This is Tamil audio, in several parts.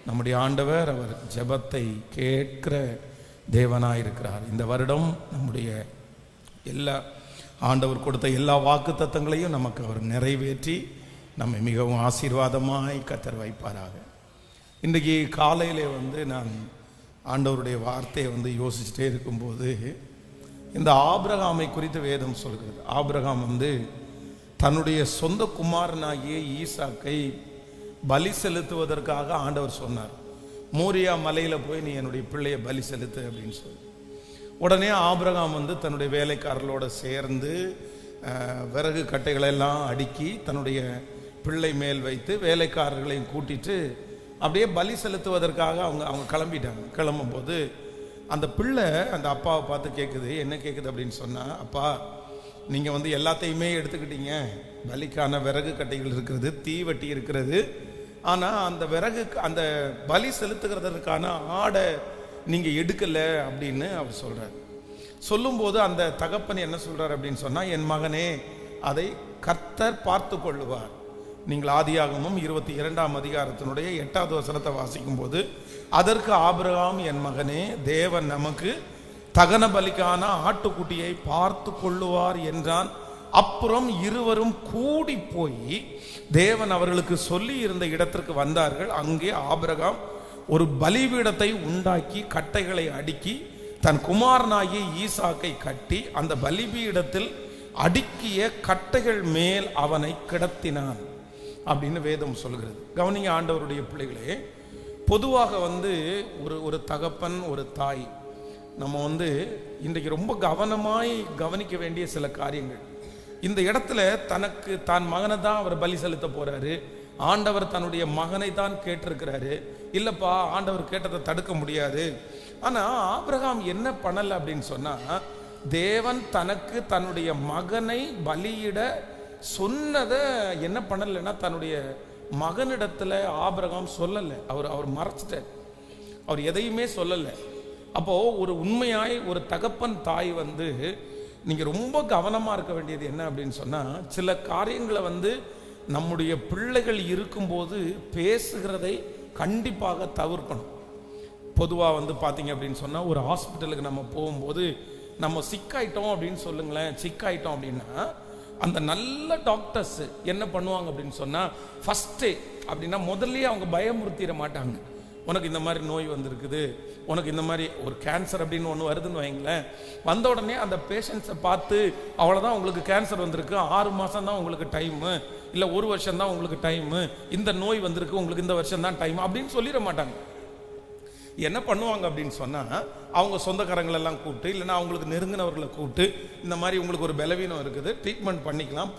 நம்முடைய ஆண்டவர் அவர் ஜெபத்தை கேட்கிற தேவனாயிருக்கிறார். இந்த வருடம் நம்முடைய எல்லா ஆண்டவர் கொடுத்த எல்லா வாக்குத்தத்தங்களையும் நமக்கு அவர் நிறைவேற்றி நம்மை மிகவும் ஆசீர்வாதமாய் கர்த்தர் வைப்பாராக. இன்றைக்கு காலையிலே நான் ஆண்டவருடைய வார்த்தையை யோசிச்சுட்டே இருக்கும்போது இந்த ஆபிரகாமை குறித்து வேதம் சொல்கிறது. ஆபிரகாம் தன்னுடைய சொந்த குமாரனாகிய ஈசாக்கை பலி செலுத்துவதற்காக ஆண்டவர் சொன்னார், மோரியா மலையில் போய் நீ என்னுடைய பிள்ளையை பலி செலுத்து அப்படின்னு சொல்லி. உடனே ஆபிரகாம் தன்னுடைய வேலைக்காரர்களோடு சேர்ந்து விறகு கட்டைகளெல்லாம் அடுக்கி தன்னுடைய பிள்ளை மேல் வைத்து வேலைக்காரர்களையும் கூட்டிட்டு அப்படியே பலி செலுத்துவதற்காக அவங்க கிளம்பிட்டாங்க. கிளம்பும்போது அந்த பிள்ளை அந்த அப்பாவை பார்த்து கேட்குது. என்ன கேட்குது அப்படின்னு சொன்னால், அப்பா நீங்கள் எல்லாத்தையுமே எடுத்துக்கிட்டீங்க, பலிக்கான விறகு கட்டைகள் இருக்கிறது, தீவட்டி இருக்கிறது, ஆனால் அந்த பலி செலுத்துகிறதுக்கான ஆடை நீங்கள் எடுக்கலை அப்படின்னு அவர் சொல்கிறார். சொல்லும்போது அந்த தகப்பன் என்ன சொல்கிறார் அப்படின்னு சொன்னால், என் மகனே அதை கர்த்தர் பார்த்து கொள்ளுவார். நீங்கள் ஆதியாகமம் 22ஆம் அதிகாரத்தினுடைய 8வது வசனத்தை வாசிக்கும் போது, அதற்கு ஆபிரகாம், என் மகனே தேவன் நமக்கு தகன பலிக்கான ஆட்டுக்குட்டியை பார்த்து கொள்ளுவார் என்றான். அப்புறம் இருவரும் கூடி போய் தேவன் அவர்களுக்கு சொல்லி இருந்த இடத்திற்கு வந்தார்கள். அங்கே ஆபிரகாம் ஒரு பலிபீடத்தை உண்டாக்கி கட்டைகளை அடுக்கி தன் குமாரனாகிய ஈசாக்கை கட்டி அந்த பலிபீடத்தில் அடுக்கிய கட்டைகள் மேல் அவனை கிடத்தினான் அப்படின்னு வேதம் சொல்கிறது. கவனிங்க ஆண்டவருடைய பிள்ளைகளே, பொதுவாக ஒரு தகப்பன் ஒரு தாய் நம்ம இன்றைக்கு ரொம்ப கவனமாய் கவனிக்க வேண்டிய சில காரியங்கள். இந்த இடத்துல தான் மகனை தான் அவர் பலி செலுத்த போறாரு. ஆண்டவர் தன்னுடைய மகனை தான் கேட்டிருக்கிறாரு. இல்லப்பா, ஆண்டவர் கேட்டதை தடுக்க முடியாது. ஆனா ஆபிரகாம் என்ன பண்ணல அப்படின்னு சொன்னா, தேவன் தனக்கு தன்னுடைய மகனை பலியிட சொன்னதை என்ன பண்ணலைன்னா தன்னுடைய மகனிடத்துல ஆபிரகாம் சொல்லலை. அவர் மறைச்சிட்டார், அவர் எதையுமே சொல்லலை. அப்போ ஒரு உண்மையாய் ஒரு தகப்பன் தாய் நீங்க ரொம்ப கவனமா இருக்க வேண்டியது என்ன அப்படின்னு சொன்னா, சில காரியங்களை நம்முடைய பிள்ளைகள் இருக்கும்போது பேசுகிறதை கண்டிப்பாக தவிர்க்கணும். பொதுவாக பார்த்தீங்க அப்படின்னு சொன்னா, ஒரு ஹாஸ்பிட்டலுக்கு நம்ம போகும்போது நம்ம சிக்காயிட்டோம் அப்படின்னு சொல்லுங்களேன், சிக்காயிட்டோம் அப்படின்னா அந்த நல்ல டாக்டர்ஸ் என்ன பண்ணுவாங்க அப்படின்னு சொன்னா, ஃபர்ஸ்ட் அப்படின்னா முதல்லயே அவங்க பயமுறுத்திட மாட்டாங்க. உனக்கு இந்த மாதிரி நோய் வந்திருக்குது, உனக்கு இந்த மாதிரி ஒரு கேன்சர் அப்படின்னு ஒன்று வருதுன்னு வைங்களேன். வந்த உடனே அந்த பேஷண்ட்ஸை பார்த்து, அவ்வளோதான் உங்களுக்கு கேன்சர் வந்திருக்கு, 6 மாதம் தான் உங்களுக்கு டைமு, இல்லை 1 வருஷம் தான் உங்களுக்கு டைமு, இந்த நோய் வந்திருக்கு உங்களுக்கு இந்த வருஷம் தான் டைம் அப்படின்னு சொல்லிட மாட்டாங்க. என்ன பண்ணுவாங்க அப்படின்னு சொன்னால், அவங்க சொந்தக்காரங்களெல்லாம் கூப்பிட்டு, இல்லைன்னா அவங்களுக்கு நெருங்கினவர்களை கூப்பிட்டு, இந்த மாதிரி உங்களுக்கு ஒரு பலவீனம் இருக்குது, ட்ரீட்மெண்ட் பண்ணிக்கலாம்,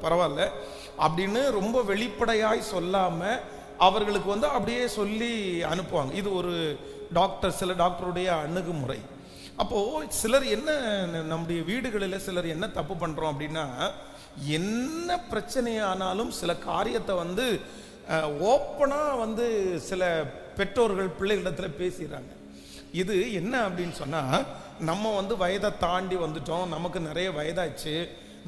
பரவாயில்ல அப்படின்னு ரொம்ப வெளிப்படையாய் சொல்லாமல் அவர்களுக்கு அப்படியே சொல்லி அனுப்புவாங்க. இது ஒரு சில டாக்டருடைய அணுகுமுறை. அப்போது சிலர் என்ன, நம்முடைய வீடுகளில் சிலர் என்ன தப்பு பண்ணுறோம் அப்படின்னா, என்ன பிரச்சனையானாலும் சில காரியத்தை ஓப்பனாக சில பெற்றோர்கள் பிள்ளைகளிடத்தில் பேசிடுறாங்க. இது என்ன அப்படின்னு சொன்னால், நம்ம வயதை தாண்டி வந்துட்டோம், நமக்கு நிறைய வயதாச்சு,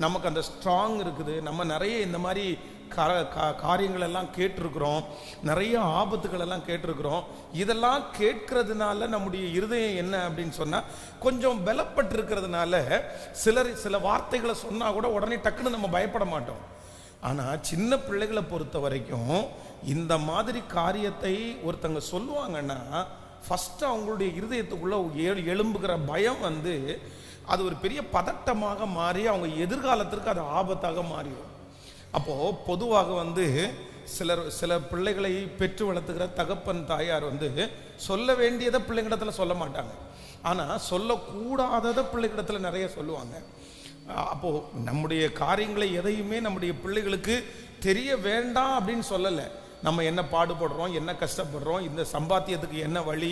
நமக்கு அந்த ஸ்ட்ராங் இருக்குது, நம்ம நிறைய இந்த மாதிரி காரியங்கள் எல்லாம் கேட்டிருக்கிறோம், நிறைய ஆபத்துகள் எல்லாம் கேட்டிருக்கிறோம். இதெல்லாம் கேட்கறதுனால நம்முடைய இருதயம் என்ன அப்படின்னு சொன்னால், கொஞ்சம் பலப்பட்டு இருக்கிறதுனால சில வார்த்தைகளை சொன்னால் கூட உடனே டக்குன்னு நம்ம பயப்பட மாட்டோம். ஆனால் சின்ன பிள்ளைகளை பொறுத்த வரைக்கும் இந்த மாதிரி காரியத்தை ஒருத்தங்க சொல்லுவாங்கன்னா, ஃபஸ்ட்டு அவங்களுடைய இருதயத்துக்குள்ள எழும்புகிற பயம் அது ஒரு பெரிய பதட்டமாக மாறி அவங்க எதிர்காலத்திற்கு அது ஆபத்தாக மாறிடும். அப்போது பொதுவாக சில பிள்ளைகளை பெற்று வளர்த்துக்கிற தகப்பன் தாயார் சொல்ல வேண்டியதை பிள்ளைங்களிடத்தில் சொல்ல மாட்டாங்க, ஆனால் சொல்லக்கூடாததை பிள்ளைகளிடத்தில் நிறைய சொல்லுவாங்க. அப்போது நம்முடைய காரியங்களை எதையுமே நம்முடைய பிள்ளைகளுக்கு தெரிய வேண்டாம் அப்படின்னு சொல்லலை. நம்ம என்ன பாடுபடுறோம், என்ன கஷ்டப்படுறோம், இந்த சம்பாத்தியத்துக்கு என்ன வழி,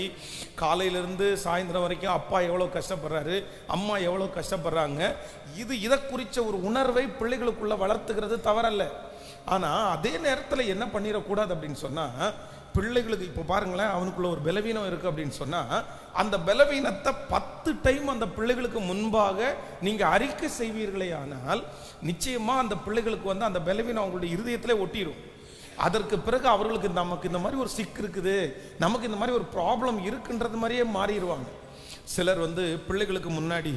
காலையிலேருந்து சாயந்தரம் வரைக்கும் அப்பா எவ்வளோ கஷ்டப்படுறாரு, அம்மா எவ்வளோ கஷ்டப்படுறாங்க, இதை குறித்த ஒரு உணர்வை பிள்ளைகளுக்குள்ள வளர்த்துக்கிறது தவறல்ல. ஆனால் அதே நேரத்தில் என்ன பண்ணிடக்கூடாது அப்படின்னு சொன்னால், பிள்ளைகளுக்கு இப்போ பாருங்களேன், அவனுக்குள்ள ஒரு பலவீனம் இருக்குது அப்படின்னு சொன்னால், அந்த பலவீனத்தை 10 டைம் அந்த பிள்ளைகளுக்கு முன்பாக நீங்கள் அறிக்கை செய்வீர்களே ஆனால் நிச்சயமாக அந்த பிள்ளைகளுக்கு அந்த பலவீனம் அவங்களுடைய இருதயத்திலே ஒட்டிடும். அதற்கு பிறகு அவர்களுக்கு நமக்கு இந்த மாதிரி ஒரு சிக் இருக்குது, நமக்கு இந்த மாதிரி ஒரு ப்ராப்ளம் இருக்குன்றது மாதிரியே மாறிடுவாங்க. சிலர் வந்து பிள்ளைகளுக்கு முன்னாடி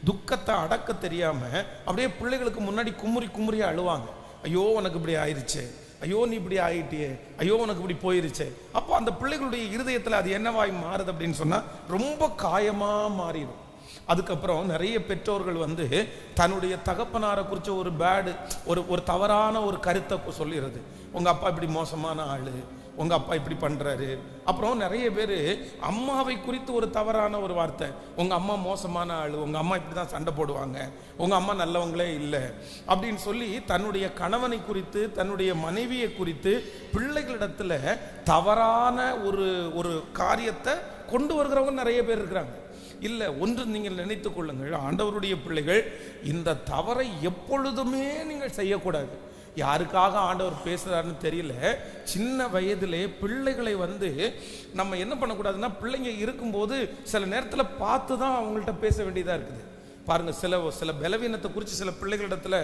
துக்கத்தை அடக்க தெரியாம அப்படியே பிள்ளைகளுக்கு முன்னாடி குமுறி குமுறி அழுவாங்க. ஐயோ உனக்கு இப்படி ஆயிடுச்சு, ஐயோ நீ இப்படி ஆயிட்டியே, ஐயோ உனக்கு இப்படி போயிருச்சே. அப்போ அந்த பிள்ளைகளுடைய இருதயத்தில் அது என்னவாய் மாறுது அப்படின்னு சொன்னா ரொம்ப காயமா மாறிடும். அதுக்கப்புறம் நிறைய பெற்றோர்கள் வந்து தன்னுடைய தகப்பனாரை குறித்த ஒரு பேடு ஒரு தவறான ஒரு கருத்தை சொல்லிடுறது. உங்க அப்பா இப்படி மோசமான ஆளு, உங்க அப்பா இப்படி பண்றாரு. அப்புறம் நிறைய பேர் அம்மாவை குறித்து ஒரு தவறான ஒரு வார்த்தை, உங்க அம்மா மோசமான ஆளு, உங்க அம்மா இப்படி தான் சண்டை போடுவாங்க, உங்க அம்மா நல்லவங்களே இல்லை அப்படின்னு சொல்லி தன்னுடைய கணவனை குறித்து தன்னுடைய மனைவியை குறித்து பிள்ளைகளிடத்துல தவறான ஒரு காரியத்தை கொண்டு வருகிறவங்க நிறைய பேர் இருக்கிறாங்க. இல்லை, ஒன்று நீங்கள் நினைத்து கொள்ளுங்கள், ஆண்டவருடைய பிள்ளைகள் இந்த தவறை எப்பொழுதுமே நீங்கள் செய்யக்கூடாது. யாருக்காக ஆண்டவர் பேசுறாருன்னு தெரியல. சின்ன வயதிலே பிள்ளைகளை வந்து நம்ம என்ன பண்ணக்கூடாதுன்னா, பிள்ளைங்க இருக்கும்போது சில நேரத்தில் பார்த்து தான் அவங்கள்ட்ட பேச வேண்டியதாக இருக்குது. பாருங்க, சில பலவீனத்தை குறித்து சில பிள்ளைகளிடத்துல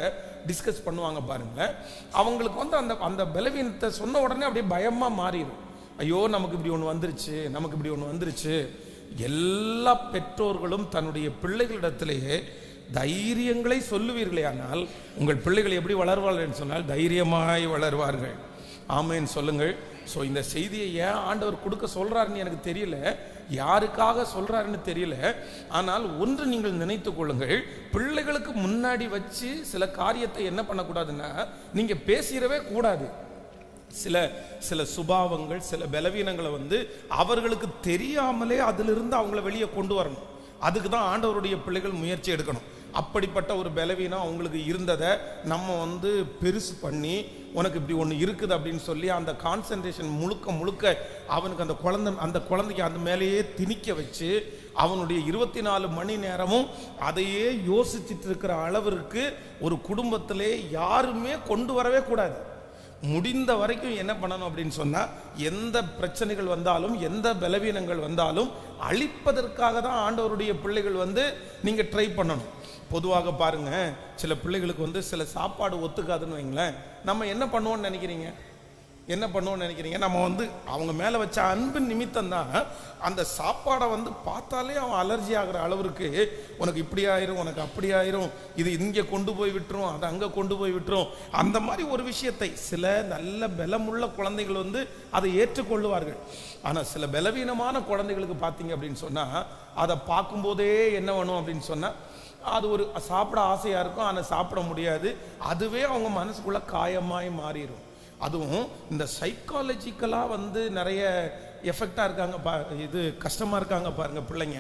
டிஸ்கஸ் பண்ணுவாங்க பாருங்க. அவங்களுக்கு வந்து அந்த பலவீனத்தை சொன்ன உடனே அப்படியே பயமா மாறிடும். ஐயோ நமக்கு இப்படி ஒன்று வந்துருச்சு, நமக்கு இப்படி ஒன்று வந்துருச்சு. எல்லா பெற்றோர்களும் தன்னுடைய பிள்ளைகளிடத்திலேயே தைரியங்களை சொல்லுவீர்களே, ஆனால் உங்கள் பிள்ளைகள் எப்படி வளர்வார்கள் என்று சொன்னால் தைரியமாய் வளர்வார்கள். ஆமேன் சொல்லுங்கள். ஸோ இந்த செய்தியை ஏன் ஆண்டவர் கொடுக்க சொல்றாருன்னு எனக்கு தெரியல, யாருக்காக சொல்றாருன்னு தெரியல. ஆனால் ஒன்று நீங்கள் நினைத்து கொள்ளுங்கள், பிள்ளைகளுக்கு முன்னாடி வச்சு சில காரியத்தை என்ன பண்ணக்கூடாதுன்னா நீங்க பேசிடவே கூடாது. சில சுபாவங்கள் சில பலவீனங்களை வந்து அவர்களுக்கு தெரியாமலே அதிலிருந்து அவங்கள வெளியே கொண்டு வரணும். அதுக்கு தான் ஆண்டவருடைய பிள்ளைகள் முயற்சி எடுக்கணும். அப்படிப்பட்ட ஒரு பலவீனம் அவங்களுக்கு இருந்ததை நம்ம வந்து பெருசு பண்ணி உனக்கு இப்படி ஒன்று இருக்குது அப்படின்னு சொல்லி அந்த கான்சன்ட்ரேஷன் முழுக்க அவனுக்கு அந்த குழந்தைக்கு அந்த மேலேயே திணிக்க வச்சு அவனுடைய 24 மணி நேரமும் அதையே யோசிச்சுட்டு இருக்கிற அளவிற்கு ஒரு குடும்பத்திலே யாருமே கொண்டு வரவே கூடாது. முடிந்த வரைக்கும் என்ன பண்ணணும் அப்படின்னு சொன்னா, எந்த பிரச்சனைகள் வந்தாலும் எந்த பலவீனங்கள் வந்தாலும் அழிப்பதற்காக தான் ஆண்டவருடைய பிள்ளைகள் வந்து நீங்க ட்ரை பண்ணணும். பொதுவாக பாருங்க, சில பிள்ளைகளுக்கு வந்து சில சாப்பாடு ஒத்துக்காதுன்னு வைங்களேன், நம்ம என்ன பண்ணுவோம்னு நினைக்கிறீங்க? நம்ம வந்து அவங்க மேல வச்ச அன்பின் நிமித்தம் தான் அந்த சாப்பாடை வந்து பார்த்தாலே அவன் அலர்ஜி ஆகிற அளவிற்கு உனக்கு இப்படி ஆயிரும், உனக்கு அப்படி ஆயிரும், இது இங்கே கொண்டு போய் விட்டுரும், அது அங்கே கொண்டு போய் விட்டுரும். அந்த மாதிரி ஒரு விஷயத்தை சில நல்ல பலமுள்ள குழந்தைகள் வந்து அதை ஏற்றுக்கொள்ளுவார்கள். ஆனால் சில பலவீனமான குழந்தைகளுக்கு பார்த்தீங்க அப்படின்னு சொன்னா, அதை பார்க்கும்போதே என்ன வேணும் அப்படின்னு சொன்னா, அது ஒரு சாப்பிட ஆசையா இருக்கும், ஆனால் சாப்பிட முடியாது. அதுவே அவங்க மனசுக்குள்ள காயமாய் மாறிடும். அதுவும் இந்த சைக்காலஜிக்கலாக வந்து நிறைய எஃபெக்டாக இருக்காங்க, இது கஷ்டமாக இருக்காங்க பாருங்க பிள்ளைங்க.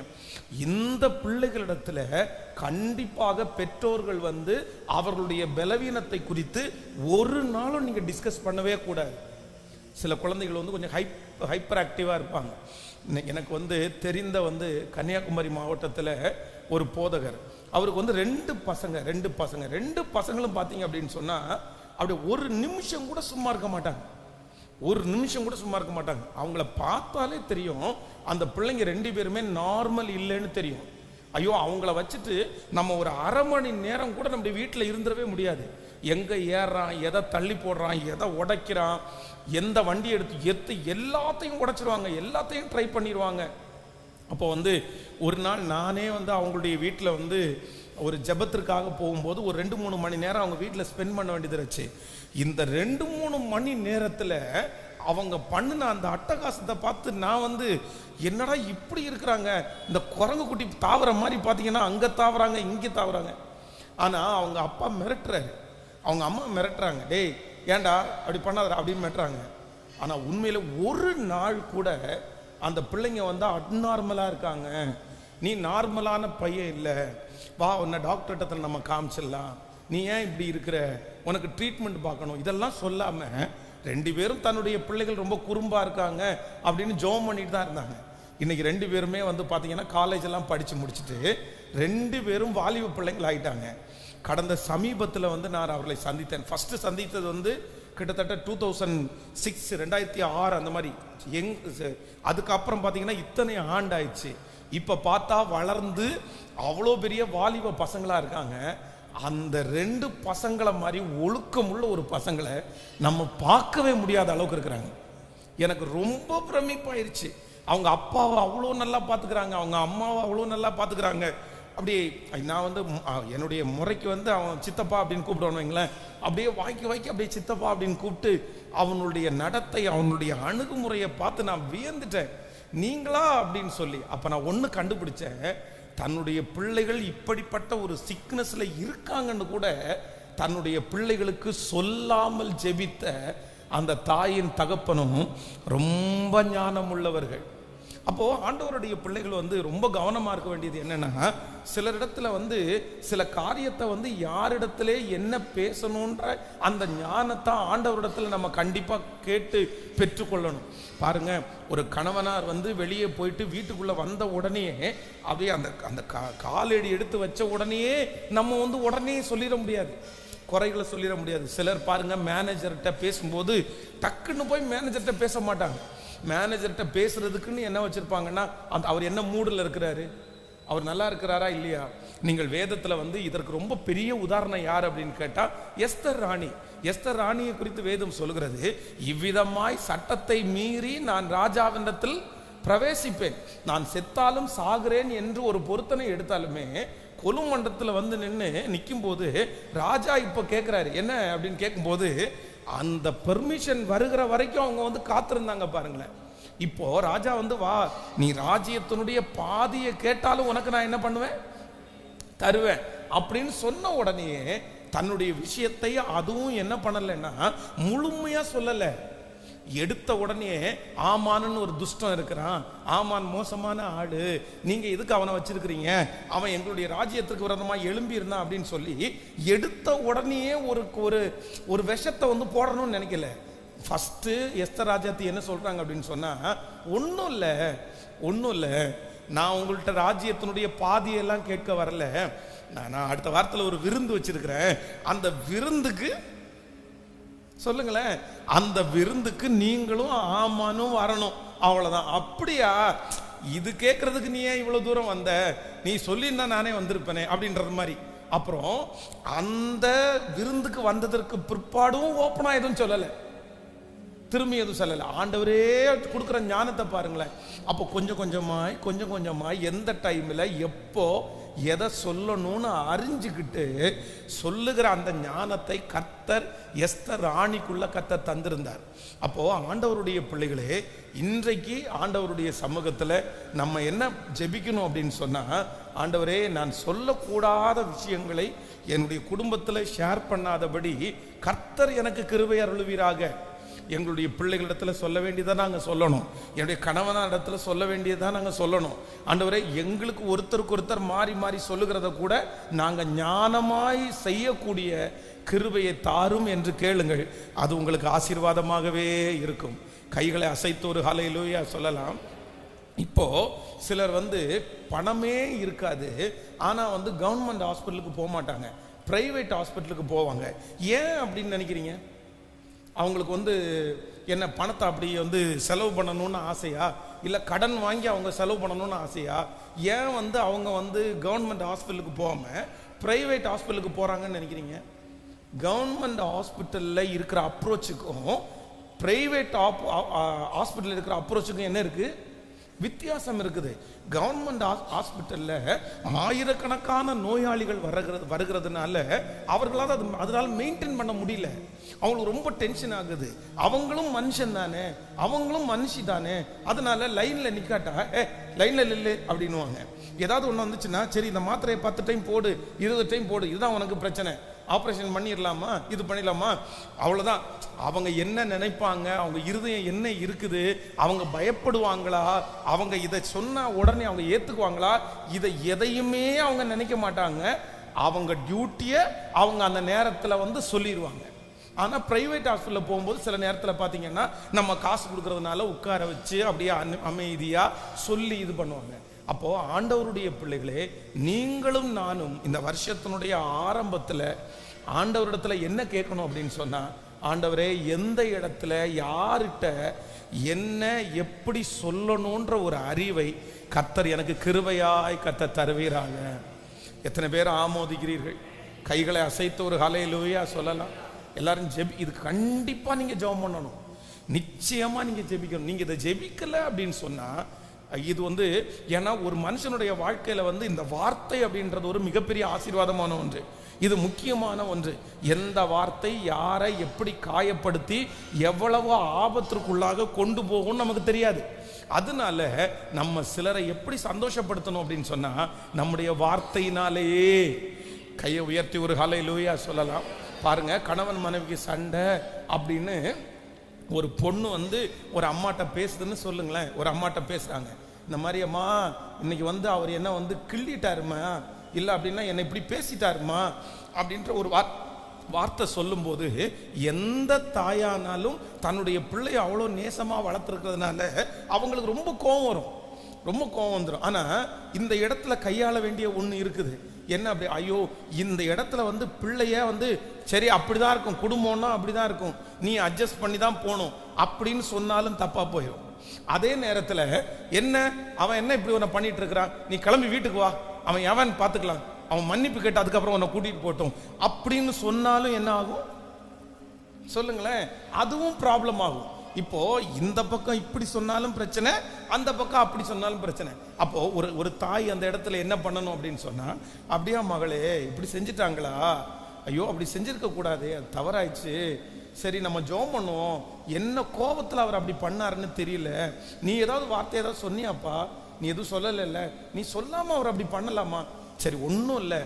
இந்த பிள்ளைகளிடத்துல கண்டிப்பாக பெற்றோர்கள் வந்து அவர்களுடைய பலவீனத்தை குறித்து ஒரு நாளும் நீங்கள் டிஸ்கஸ் பண்ணவே கூடாது. சில குழந்தைகள் வந்து கொஞ்சம் ஹைப்பர் ஆக்டிவாக இருப்பாங்க. எனக்கு வந்து தெரிந்த வந்து கன்னியாகுமரி மாவட்டத்தில் ஒரு போதகர், அவருக்கு வந்து ரெண்டு பசங்களும் பார்த்தீங்க அப்படின்னு சொன்னால் அப்படி ஒரு நிமிஷம் கூட சும்மா இருக்க மாட்டாங்க. அவங்கள பார்த்தாலே தெரியும் அந்த பிள்ளைங்க ரெண்டு பேருமே நார்மல் இல்லைன்னு தெரியும். ஐயோ, அவங்கள வச்சுட்டு நம்ம ஒரு அரை மணி நேரம் கூட நம்ம வீட்டில் இருந்துடவே முடியாது. எங்கே ஏறுறான், எதை தள்ளி போடுறான், எதை உடைக்கிறான், எந்த வண்டி எடுத்து எல்லாத்தையும் உடைச்சிருவாங்க, எல்லாத்தையும் ட்ரை பண்ணிடுவாங்க. அப்போ வந்து ஒரு நாள் நானே வந்து அவங்களுடைய வீட்டில் வந்து ஒரு ஜெபத்திற்காக போகும்போது ஒரு 2-3 மணி நேரம் அவங்க வீட்டில் ஸ்பெண்ட் பண்ண வேண்டியது இருந்துச்சு. இந்த 2-3 மணி நேரத்தில் அவங்க பண்ணின அந்த அட்டகாசத்தை பார்த்து நான் வந்து என்னடா இப்படி இருக்கிறாங்க, இந்த குரங்கு குட்டி தாவற மாதிரி பார்த்தீங்கன்னா அங்கே தாவறாங்க இங்கே தாவறாங்க. ஆனால் அவங்க அப்பா மிரட்டுறாரு, அவங்க அம்மா மிரட்டுறாங்க, டேய் ஏண்டா அப்படி பண்ணாதரா அப்படின்னு மிரட்டுறாங்க. ஆனால் உண்மையில் ஒரு நாள் கூட அந்த பிள்ளைங்க வந்து அப்நார்மலாக இருக்காங்க, நீ நார்மலான பையன் இல்லை, வா உன்னை டாக்டர்கிட்ட நம்ம காமிச்சிடலாம், நீ ஏன் இப்படி இருக்கிற, உனக்கு ட்ரீட்மெண்ட் பார்க்கணும், இதெல்லாம் சொல்லாமல் ரெண்டு பேரும் தன்னுடைய பிள்ளைகள் ரொம்ப குறும்பாக இருக்காங்க அப்படின்னு ஜோம் பண்ணிட்டு தான் இருந்தாங்க. இன்றைக்கி ரெண்டு பேருமே வந்து பார்த்தீங்கன்னா காலேஜ் எல்லாம் படித்து முடிச்சுட்டு ரெண்டு பேரும் வாலிப பிள்ளைங்கள் ஆகிட்டாங்க. கடந்த சமீபத்தில் வந்து நான் அவர்களை சந்தித்தேன். ஃபஸ்ட்டு சந்தித்தது வந்து கிட்டத்தட்ட 2006 2006 அந்த மாதிரி அதுக்கப்புறம் பார்த்தீங்கன்னா இத்தனை ஆண்டாயிடுச்சு. இப்போ பார்த்தா வளர்ந்து அவ்வளோ பெரிய வாலிப பசங்களாக இருக்காங்க. அந்த 2 பசங்களை மாதிரி ஒழுக்கமுள்ள ஒரு பசங்களை நம்ம பார்க்கவே முடியாத அளவுக்கு இருக்கிறாங்க. எனக்கு ரொம்ப பிரமிப்பாயிருச்சு. அவங்க அப்பாவை அவ்வளோ நல்லா பார்த்துக்கிறாங்க, அவங்க அம்மாவை அவ்வளோ நல்லா பார்த்துக்கிறாங்க. அப்படி நான் வந்து என்னுடைய முறைக்கு வந்து அவன் சித்தப்பா அப்படின்னு கூப்பிடுவான்னு வைங்களேன், அப்படியே வாய்க்கு அப்படியே சித்தப்பா அப்படின்னு கூப்பிட்டு அவனுடைய நடத்தை, அவனுடைய அணுகுமுறையை பார்த்து நான் வியந்துட்டேன். நீங்களா அப்படின்னு சொல்லி அப்போ நான் ஒன்று கண்டுபிடிச்சேன். தன்னுடைய பிள்ளைகள் இப்படிப்பட்ட ஒரு சிக்னஸ்ல இருக்காங்கன்னு கூட தன்னுடைய பிள்ளைகளுக்கு சொல்லாமல் ஜெபித்த அந்த தாயின் தகப்பனும் ரொம்ப ஞானம் உள்ளவர்கள். அப்போ ஆண்டவருடைய பிள்ளைகள் வந்து ரொம்ப கவனமா இருக்க வேண்டியது என்னன்னா, சிலரிடத்துல வந்து சில காரியத்தை வந்து யாரிடத்திலே என்ன பேசணுன்ற அந்த ஞானத்தை ஆண்டவரிடத்துல நம்ம கண்டிப்பா கேட்டு பெற்றுக்கொள்ளணும். பாருங்க, ஒரு கணவனார் வந்து வெளியே போயிட்டு வீட்டுக்குள்ள வந்த உடனே அப்படியே அந்த காலடி எடுத்து வச்ச உடனே நம்ம வந்து உடனே சொல்லிட முடியாது, குறைகளை சொல்லிட முடியாது. சிலர் பாருங்க, மேனேஜர்கிட்ட பேசும்போது டக்குன்னு போய் மேனேஜர்கிட்ட பேச மாட்டாங்க. மேனேஜர்கிட்ட பேசுறதுக்குன்னு என்ன வச்சிருப்பாங்கன்னா, அவர் என்ன மூடில் இருக்கிறாரு, அவர் நல்லா இருக்கிறாரா இல்லையா. நீங்கள் வேதத்தில் வந்து இதற்கு ரொம்ப பெரிய உதாரணம் யார் அப்படின்னு கேட்டால் எஸ்தர் ராணி. எஸ்தர் ராணியை குறித்து வேதம் சொல்கிறது, இவ்விதமாய் சட்டத்தை மீறி நான் ராஜாவினிடத்தில் பிரவேசிப்பேன், நான் செத்தாலும் சாகிறேன் என்று ஒரு பொருத்தனை எடுத்தாலுமே கொலுமண்டத்தில் வந்து நிற்கும் போது ராஜா இப்போ கேட்குறாரு என்ன அப்படின்னு கேட்கும்போது அந்த பெர்மிஷன் வருகிற வரைக்கும் அவங்க வந்து காத்திருந்தாங்க பாருங்களேன். இப்போ ராஜா வந்து வா, நீ ராஜ்யத்தினுடைய பாதியை கேட்டாலும் உனக்கு நான் என்ன பண்ணுவேன், தருவேன் அப்படின்னு சொன்ன உடனே தன்னுடைய விஷயத்தை அதுவும் என்ன பண்ணலைன்னா முழுமையா சொல்லலை. எடுத்த உடனே ஆமான்னு ஒரு துஷ்டம் இருக்கிறான், ஆமான் மோசமான ஆளு, நீங்க எதுக்கு அவனை வச்சிருக்கிறீங்க, அவன் எங்களுடைய ராஜ்யத்துக்கு விரோதமா எழும்பி இருந்தான் அப்படின்னு சொல்லி எடுத்த உடனே ஒரு விஷத்தை வந்து போடணும்னு நினைக்கல. ஃபர்ஸ்ட் எஸ்தர் ராஜாத்தி என்ன சொல்றாங்க அப்படின்னு சொன்னா, ஒன்றும் இல்லை, நான் உங்கள்கிட்ட ராஜ்யத்தினுடைய பாதியெல்லாம் கேட்க வரல, நான் அடுத்த வாரத்தில் ஒரு விருந்து வச்சிருக்கிறேன், அந்த விருந்துக்கு சொல்லுங்களேன், அந்த விருந்துக்கு நீங்களும் ஆமானும் வரணும், அவ்வளவுதான். அப்படியா, இது கேட்கறதுக்கு நீ ஏன் இவ்வளவு தூரம் வந்த, நீ சொல்லியிருந்தா நானே வந்திருப்பேனே அப்படின்றது மாதிரி. அப்புறம் அந்த விருந்துக்கு வந்ததற்கு பிற்பாடும் ஓப்பனா எதுவும் சொல்லலை, திரும்பி எதுவும் சொல்லலை. ஆண்டவரே கொடுக்குற ஞானத்தை பாருங்களேன். அப்போ கொஞ்சம் கொஞ்சமாய் எந்த டைம்ல எப்போ எதை சொல்லணும்னு அறிஞ்சுக்கிட்டு சொல்லுகிற அந்த ஞானத்தை கர்த்தர் எஸ்தர் ராணிக்குள்ள கர்த்தர் தந்திருந்தார். அப்போ ஆண்டவருடைய பிள்ளைகளே, இன்றைக்கு ஆண்டவருடைய சமூகத்தில் நம்ம என்ன ஜெபிக்கணும் அப்படின்னு சொன்னா, ஆண்டவரே நான் சொல்லக்கூடாத விஷயங்களை என்னுடைய குடும்பத்தில் ஷேர் பண்ணாதபடி கர்த்தர் எனக்கு கிருபை அருளுவீராக. எங்களுடைய பிள்ளைகளிடத்தில் சொல்ல வேண்டியதான் நாங்கள் சொல்லணும், என்னுடைய கணவனார் இடத்துல சொல்ல வேண்டியதான் நாங்கள் சொல்லணும். ஆண்டவரே எங்களுக்கு ஒருத்தருக்கு ஒருத்தர் மாறி மாறி சொல்லுகிறத கூட நாங்கள் ஞானமாய் செய்யக்கூடிய கிருபையை தாரும் என்று கேளுங்கள், அது உங்களுக்கு ஆசீர்வாதமாகவே இருக்கும். கைகளை அசைத்து ஒரு ஹல்லேலூயா சொல்லலாம். இப்போ சிலர் வந்து பணமே இருக்காது, ஆனால் வந்து கவர்மெண்ட் ஹாஸ்பிட்டலுக்கு போக மாட்டாங்க, பிரைவேட் ஹாஸ்பிட்டலுக்கு போவாங்க. ஏன் அப்படின்னு நினைக்கிறீங்க? அவங்களுக்கு வந்து என்ன பணத்தை அப்படி வந்து செலவு பண்ணணும்னு ஆசையா, இல்லை கடன் வாங்கி அவங்க செலவு பண்ணணும்னு ஆசையா? ஏன் வந்து அவங்க வந்து கவர்மெண்ட் ஹாஸ்பிட்டலுக்கு போகாமல் ப்ரைவேட் ஹாஸ்பிட்டலுக்கு போகிறாங்கன்னு நினைக்கிறீங்க? கவர்மெண்ட் ஹாஸ்பிட்டலில் இருக்கிற அப்ரோச்சுக்கும் ப்ரைவேட் ஹாஸ்பிட்டலில் இருக்கிற அப்ரோச்சுக்கும் என்ன இருக்குது? வித்தியாசம் இருக்குது. கவர்மெண்ட் ஹாஸ்பிட்டலில் ஆயிரக்கணக்கான நோயாளிகள் வருகிறதுனால அவர்களால் அதனால மெயின்டைன் பண்ண முடியல, அவங்களுக்கு ரொம்ப டென்ஷன் ஆகுது. அவங்களும் மனுஷன் தானே, அவங்களும் மனுஷி தானே, அதனால லைனில் நிற்காட்டா லைனில் இல்லை அப்படின்வாங்க. ஏதாவது ஒன்று வந்துச்சுன்னா, சரி இந்த மாத்திரையை 10 டைம் போடு, 20 டைம் போடு, இதுதான் உனக்கு பிரச்சனை, ஆப்ரேஷன் பண்ணிடலாமா, இது பண்ணிடலாமா, அவ்வளோதான். அவங்க என்ன நினைப்பாங்க, அவங்க இருதயம் என்ன இருக்குது, அவங்க பயப்படுவாங்களா, அவங்க இதை சொன்னா உடனே அவங்க ஏற்றுக்குவாங்களா, இதை எதையுமே அவங்க நினைக்க மாட்டாங்க. அவங்க டியூட்டியை அவங்க அந்த நேரத்தில் வந்து சொல்லிடுவாங்க. ஆனால் ப்ரைவேட் ஹாஸ்பிட்டலில் போகும்போது சில நேரத்தில் பார்த்தீங்கன்னா நம்ம காசு கொடுக்கறதுனால உட்கார வச்சு அப்படியே அமைதியாக சொல்லி இது பண்ணுவாங்க. அப்போ ஆண்டவருடைய பிள்ளைகளே, நீங்களும் நானும் இந்த வருஷத்தினுடைய ஆரம்பத்தில் ஆண்டவரிடத்துல என்ன கேட்கணும் அப்படின்னு சொன்னா, ஆண்டவரே எந்த இடத்துல யார்கிட்ட என்ன எப்படி சொல்லணுன்ற ஒரு அறிவை கர்த்தர் எனக்கு கிருபையாய் கர்த்தர் தருவீராக. எத்தனை பேர் ஆமோதிக்கிறீர்கள்? கைகளை அசைத்து ஒரு ஹல்லேலூயா சொல்லலாம். எல்லாரும் இது கண்டிப்பா நீங்க ஜெபம் பண்ணணும், நிச்சயமா நீங்க ஜெபிக்கணும். நீங்க இதை ஜெபிக்கல அப்படின்னு சொன்னா இது ஏன்னா ஒரு மனுஷனுடைய வாழ்க்கையில இந்த வார்த்தை அப்படின்றது ஒரு மிகப்பெரிய ஆசீர்வாதமான ஒன்று, இது முக்கியமான ஒன்று. எந்த வார்த்தை யாரை எப்படி காயப்படுத்தி எவ்வளவு ஆபத்திற்குள்ளாக கொண்டு போகும் நமக்கு தெரியாது. அதனால நம்ம சிலரை எப்படி சந்தோஷப்படுத்தணும் அப்படின்னு சொன்னா நம்முடைய வார்த்தையினாலேயே. கையை உயர்த்தி ஒரு ஹல்லேலூயா சொல்லலாம். பாருங்க, கணவன் மனைவிக்கு சண்டை அப்படின்னு ஒரு பொண்ணு ஒரு அம்மாட்ட பேசுதுன்னு சொல்லுங்களேன். ஒரு அம்மாட்ட பேசுறாங்க, இந்த மாதிரி அம்மா இன்னைக்கு அவர் என்ன கிள்ளிட்டாருமா, இல்லை அப்படின்னா என்னை இப்படி பேசிட்டாருமா அப்படின்ற ஒரு வார்த்தை சொல்லும்போது எந்த தாயானாலும் தன்னுடைய பிள்ளையை அவ்வளோ நேசமாக வளர்த்துருக்கிறதுனால அவங்களுக்கு ரொம்ப கோபம் வரும், ரொம்ப கோபம் வந்துடும். ஆனால் இந்த இடத்துல கையாள வேண்டிய ஒன்று இருக்குது. என்ன அப்படி, ஐயோ இந்த இடத்துல பிள்ளைய சரி அப்படிதான் இருக்கும், குடும்பம்னா அப்படிதான் இருக்கும், நீ அட்ஜஸ்ட் பண்ணி தான் போகணும் அப்படின்னு சொன்னாலும் தப்பா போயிடும். அதே நேரத்தில் என்ன அவன் என்ன இப்படி ஒன்று பண்ணிட்டு இருக்கிறான், நீ கிளம்பி வீட்டுக்கு வா, அவன் எவன் பார்த்துக்கலாம், அவன் மன்னிப்பு கேட்டு அதுக்கப்புறம் உன்னை கூட்டிட்டு போட்டோம் அப்படின்னு சொன்னாலும் என்ன ஆகும் சொல்லுங்களேன், அதுவும் ப்ராப்ளம் ஆகும். இப்போ இந்த பக்கம் இப்படி சொன்னாலும் பிரச்சனை, அந்த பக்கம் அப்படி சொன்னாலும் பிரச்சனை. அப்போ ஒரு தாய் அந்த இடத்துல என்ன பண்ணணும் அப்படின்னு சொன்னா, அப்படியா மகளே இப்படி செஞ்சுட்டாங்களா, ஐயோ அப்படி செஞ்சிருக்க கூடாது, அது தவறாயிடுச்சு, சரி நம்ம ஜெபம் பண்ணுவோம், என்ன கோபத்தில் அவர் அப்படி பண்ணாருன்னு தெரியல, நீ ஏதாவது வார்த்தை ஏதாவது சொன்னியாப்பா, நீ எதுவும் சொல்லலைல்ல, நீ சொல்லாம அவர் அப்படி பண்ணலாமா, சரி ஒன்றும் இல்லை,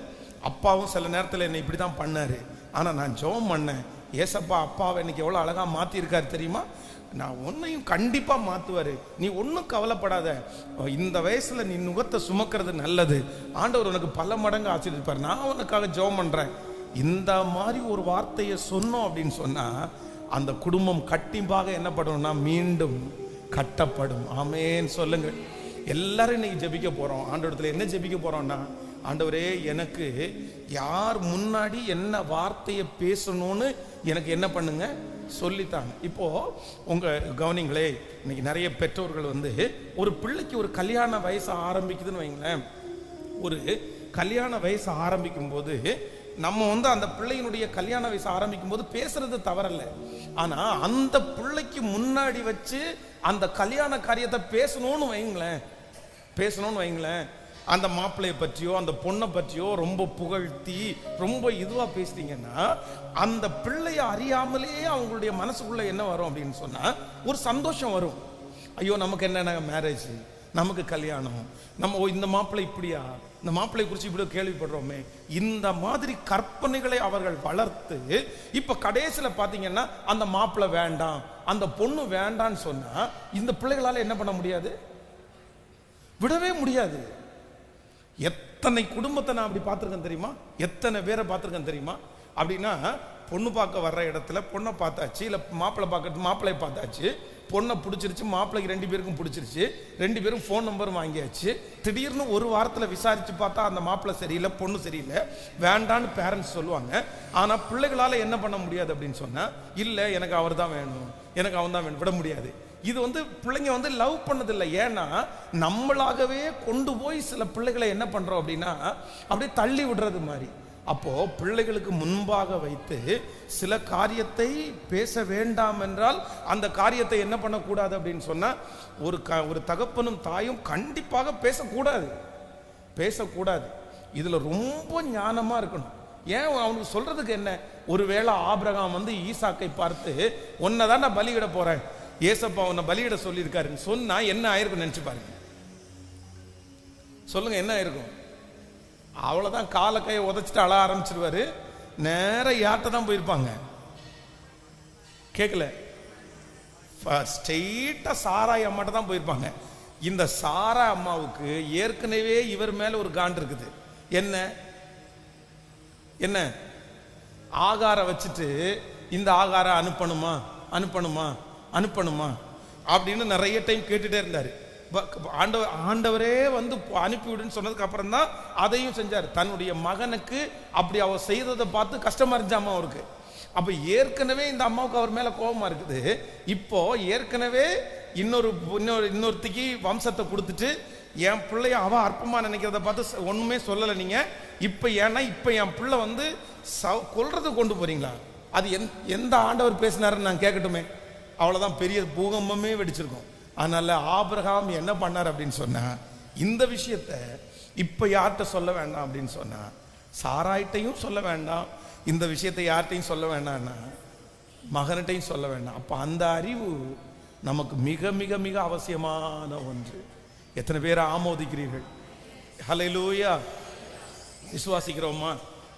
அப்பாவும் சில நேரத்தில் என்னை இப்படி தான் பண்ணாரு, ஆனால் நான் ஜெபம் பண்ணேன், ஏசப்பா அப்பாவை இன்னைக்கு எவ்வளோ அழகாக மாற்றிருக்காரு தெரியுமா, நான் உன்னையும் கண்டிப்பாக மாற்றுவார், நீ ஒன்றும் கவலைப்படாத, இந்த வயசில் நீ நுகத்தை சுமக்கிறது நல்லது, ஆண்டவர் உனக்கு பல மடங்கு ஆசீர்வதிப்பார், நான் உனக்காக ஜெபம் பண்ணுறேன். இந்த மாதிரி ஒரு வார்த்தையை சொன்னோம் அப்படின்னு சொன்னால் அந்த குடும்பம் கண்டிப்பாக என்ன பண்ணணும்னா மீண்டும் கட்டப்படும். ஆமேன்னு சொல்லுங்க. எல்லாரும் இன்னைக்கு ஜெபிக்க போகிறோம். ஆண்டவரத்தில் என்ன ஜெபிக்க போகிறோம்னா, ஆண்டவரே எனக்கு யார் முன்னாடி என்ன வார்த்தையை பேசணும்னு எனக்கு என்ன பண்ணுங்க சொல்லித்தாங்க. இப்போ உங்க கவனிங்களே, இன்னைக்கு நிறைய பெற்றோர்கள் ஒரு பிள்ளைக்கு ஒரு கல்யாண வயசு ஆரம்பிக்குதுன்னு வைங்களேன், ஒரு கல்யாண வயசு ஆரம்பிக்கும் போது நம்ம அந்த பிள்ளையினுடைய கல்யாண வயசு ஆரம்பிக்கும் போது பேசுறது தவறல்ல, ஆனா அந்த பிள்ளைக்கு முன்னாடி வச்சு அந்த கல்யாண காரியத்தை பேசணும்னு வைங்களேன், அந்த மாப்பிள்ளையை பற்றியோ அந்த பொண்ணை பற்றியோ ரொம்ப புகழ்த்தி ரொம்ப இதுவா பேசுறீங்கன்னா அந்த பிள்ளைய அறியாமலேயே அவங்களுடைய மனசுக்குள்ள என்ன வரும் அப்படின்னு சொன்னா ஒரு சந்தோஷம் வரும். ஐயோ நமக்கு என்ன மேரேஜ், நமக்கு கல்யாணம், நம்ம இந்த மாப்பிள்ளை இப்படியா, இந்த மாப்பிள்ளை குறித்து இப்படி கேள்விப்படுறோமே, இந்த மாதிரி கற்பனைகளை அவர்கள் வளர்த்து இப்ப கடைசியில பாத்தீங்கன்னா அந்த மாப்பிள்ளை வேண்டாம் அந்த பொண்ணு வேண்டான்னு சொன்னா இந்த பிள்ளைகளால என்ன பண்ண முடியாது, விடவே முடியாது. எத்தனை குடும்பத்தை நான் அப்படி பார்த்துருக்கேன் தெரியுமா, எத்தனை பேரை பார்த்துருக்கேன் தெரியுமா. அப்படின்னா பொண்ணு பார்க்க வர்ற இடத்துல பொண்ணை பார்த்தாச்சு, இல்லை மாப்பிள்ளை பார்க்கறது மாப்பிள்ளையை பார்த்தாச்சு, பொண்ணை பிடிச்சிருச்சு, மாப்பிள்ளைக்கு 2 பேருக்கும் பிடிச்சிருச்சு, 2 பேரும் ஃபோன் நம்பரும் வாங்கியாச்சு, திடீர்னு ஒரு வாரத்தில் விசாரிச்சு பார்த்தா அந்த மாப்பிள்ளை சரியில்லை பொண்ணு சரியில்லை வேண்டான்னு பேரண்ட்ஸ் சொல்லுவாங்க. ஆனால் பிள்ளைகளால் என்ன பண்ண முடியாது அப்படின்னு சொன்னால், இல்லை எனக்கு அவர் தான் வேணும், எனக்கு அவன் தான் வேணும், விட முடியாது. இது பிள்ளைங்க லவ் பண்ணதில்லை, ஏன்னா நம்மளாகவே கொண்டு போய் சில பிள்ளைகளை என்ன பண்றோம் அப்படின்னா அப்படியே தள்ளி விடுறது மாதிரி. அப்போ பிள்ளைகளுக்கு முன்பாக வைத்து சில காரியத்தை பேச வேண்டாம் என்றால் அந்த காரியத்தை என்ன பண்ணக்கூடாது அப்படின்னு சொன்னா ஒரு தகப்பனும் தாயும் கண்டிப்பாக பேசக்கூடாது. இதுல ரொம்ப ஞானமா இருக்கணும். ஏன் அவனுக்கு சொல்றதுக்கு என்ன, ஒருவேளை ஆபிரகாம் ஈசாக்கை பார்த்து உன்னைதான் நான் பலியிட போறேன், ஏசப்பா உன்னை பலியிட சொல்லியிருக்காருன்னு சொன்னா என்ன ஆயிருக்கும் நினைச்சு பாருங்க. சொல்லுங்க என்ன ஆயிருக்கும். அவ்வளவுதான், கால கையை உதச்சிட்டு அழ ஆரம்பிச்சிருவாரு, நேர யார்கிட்ட தான் போயிருப்பாங்க, கேட்கல, ஸ்ட்ரெயிட்டா சாராய் அம்மாட்ட தான் போயிருப்பாங்க. இந்த சாரா அம்மாவுக்கு ஏற்கனவே இவர் மேல ஒரு காண்டு இருக்குது. என்ன ஆகார வச்சுட்டு இந்த ஆகார அனுப்பணுமா அப்படின்னு நிறைய டைம் கேட்டுட்டே இருந்தாரு. ஆண்டவரே அனுப்பிவிடுன்னு சொன்னதுக்கு அப்புறம் தான் அதையும் செஞ்சார். தன்னுடைய மகனுக்கு அப்படி அவர் செய்ததை பார்த்து கஷ்டமா இருந்துச்சாமா அவருக்கு. அப்ப ஏற்கனவே இந்த அம்மாவுக்கு அவர் மேல கோபமா இருக்குது. இப்போ ஏற்கனவே இன்னொருத்திக்கு வம்சத்தை கொடுத்துட்டு என் பிள்ளைய அவன் அற்பமாக நினைக்கிறத பார்த்து ஒன்றுமே சொல்லலை நீங்கள். இப்போ ஏன்னா இப்போ என் பிள்ளை வந்து கொல்றது கொண்டு போகிறீங்களா? அது எந்த ஆண்டவர் பேசினாருன்னு நான் கேட்கட்டுமே? அவ்வளோதான், பெரிய பூகம்பமே வெடிச்சிருக்கும். அதனால் ஆபிரகாம் என்ன பண்ணார் அப்படின்னு சொன்னால், இந்த விஷயத்த இப்போ யார்கிட்ட சொல்ல வேண்டாம் அப்படின்னு சொன்னால், சாராயிட்டையும் சொல்ல வேண்டாம், இந்த விஷயத்தை யார்கிட்டையும் சொல்ல வேண்டாம்னா மகன்கிட்டையும் சொல்ல வேண்டாம். அப்போ அந்த அறிவு நமக்கு மிக மிக மிக அவசியமான ஒன்று. எத்தனை பேர் ஆமோதிக்கிறீர்கள்? ஹல்லேலூயா. விசுவாசிக்கிறோமா?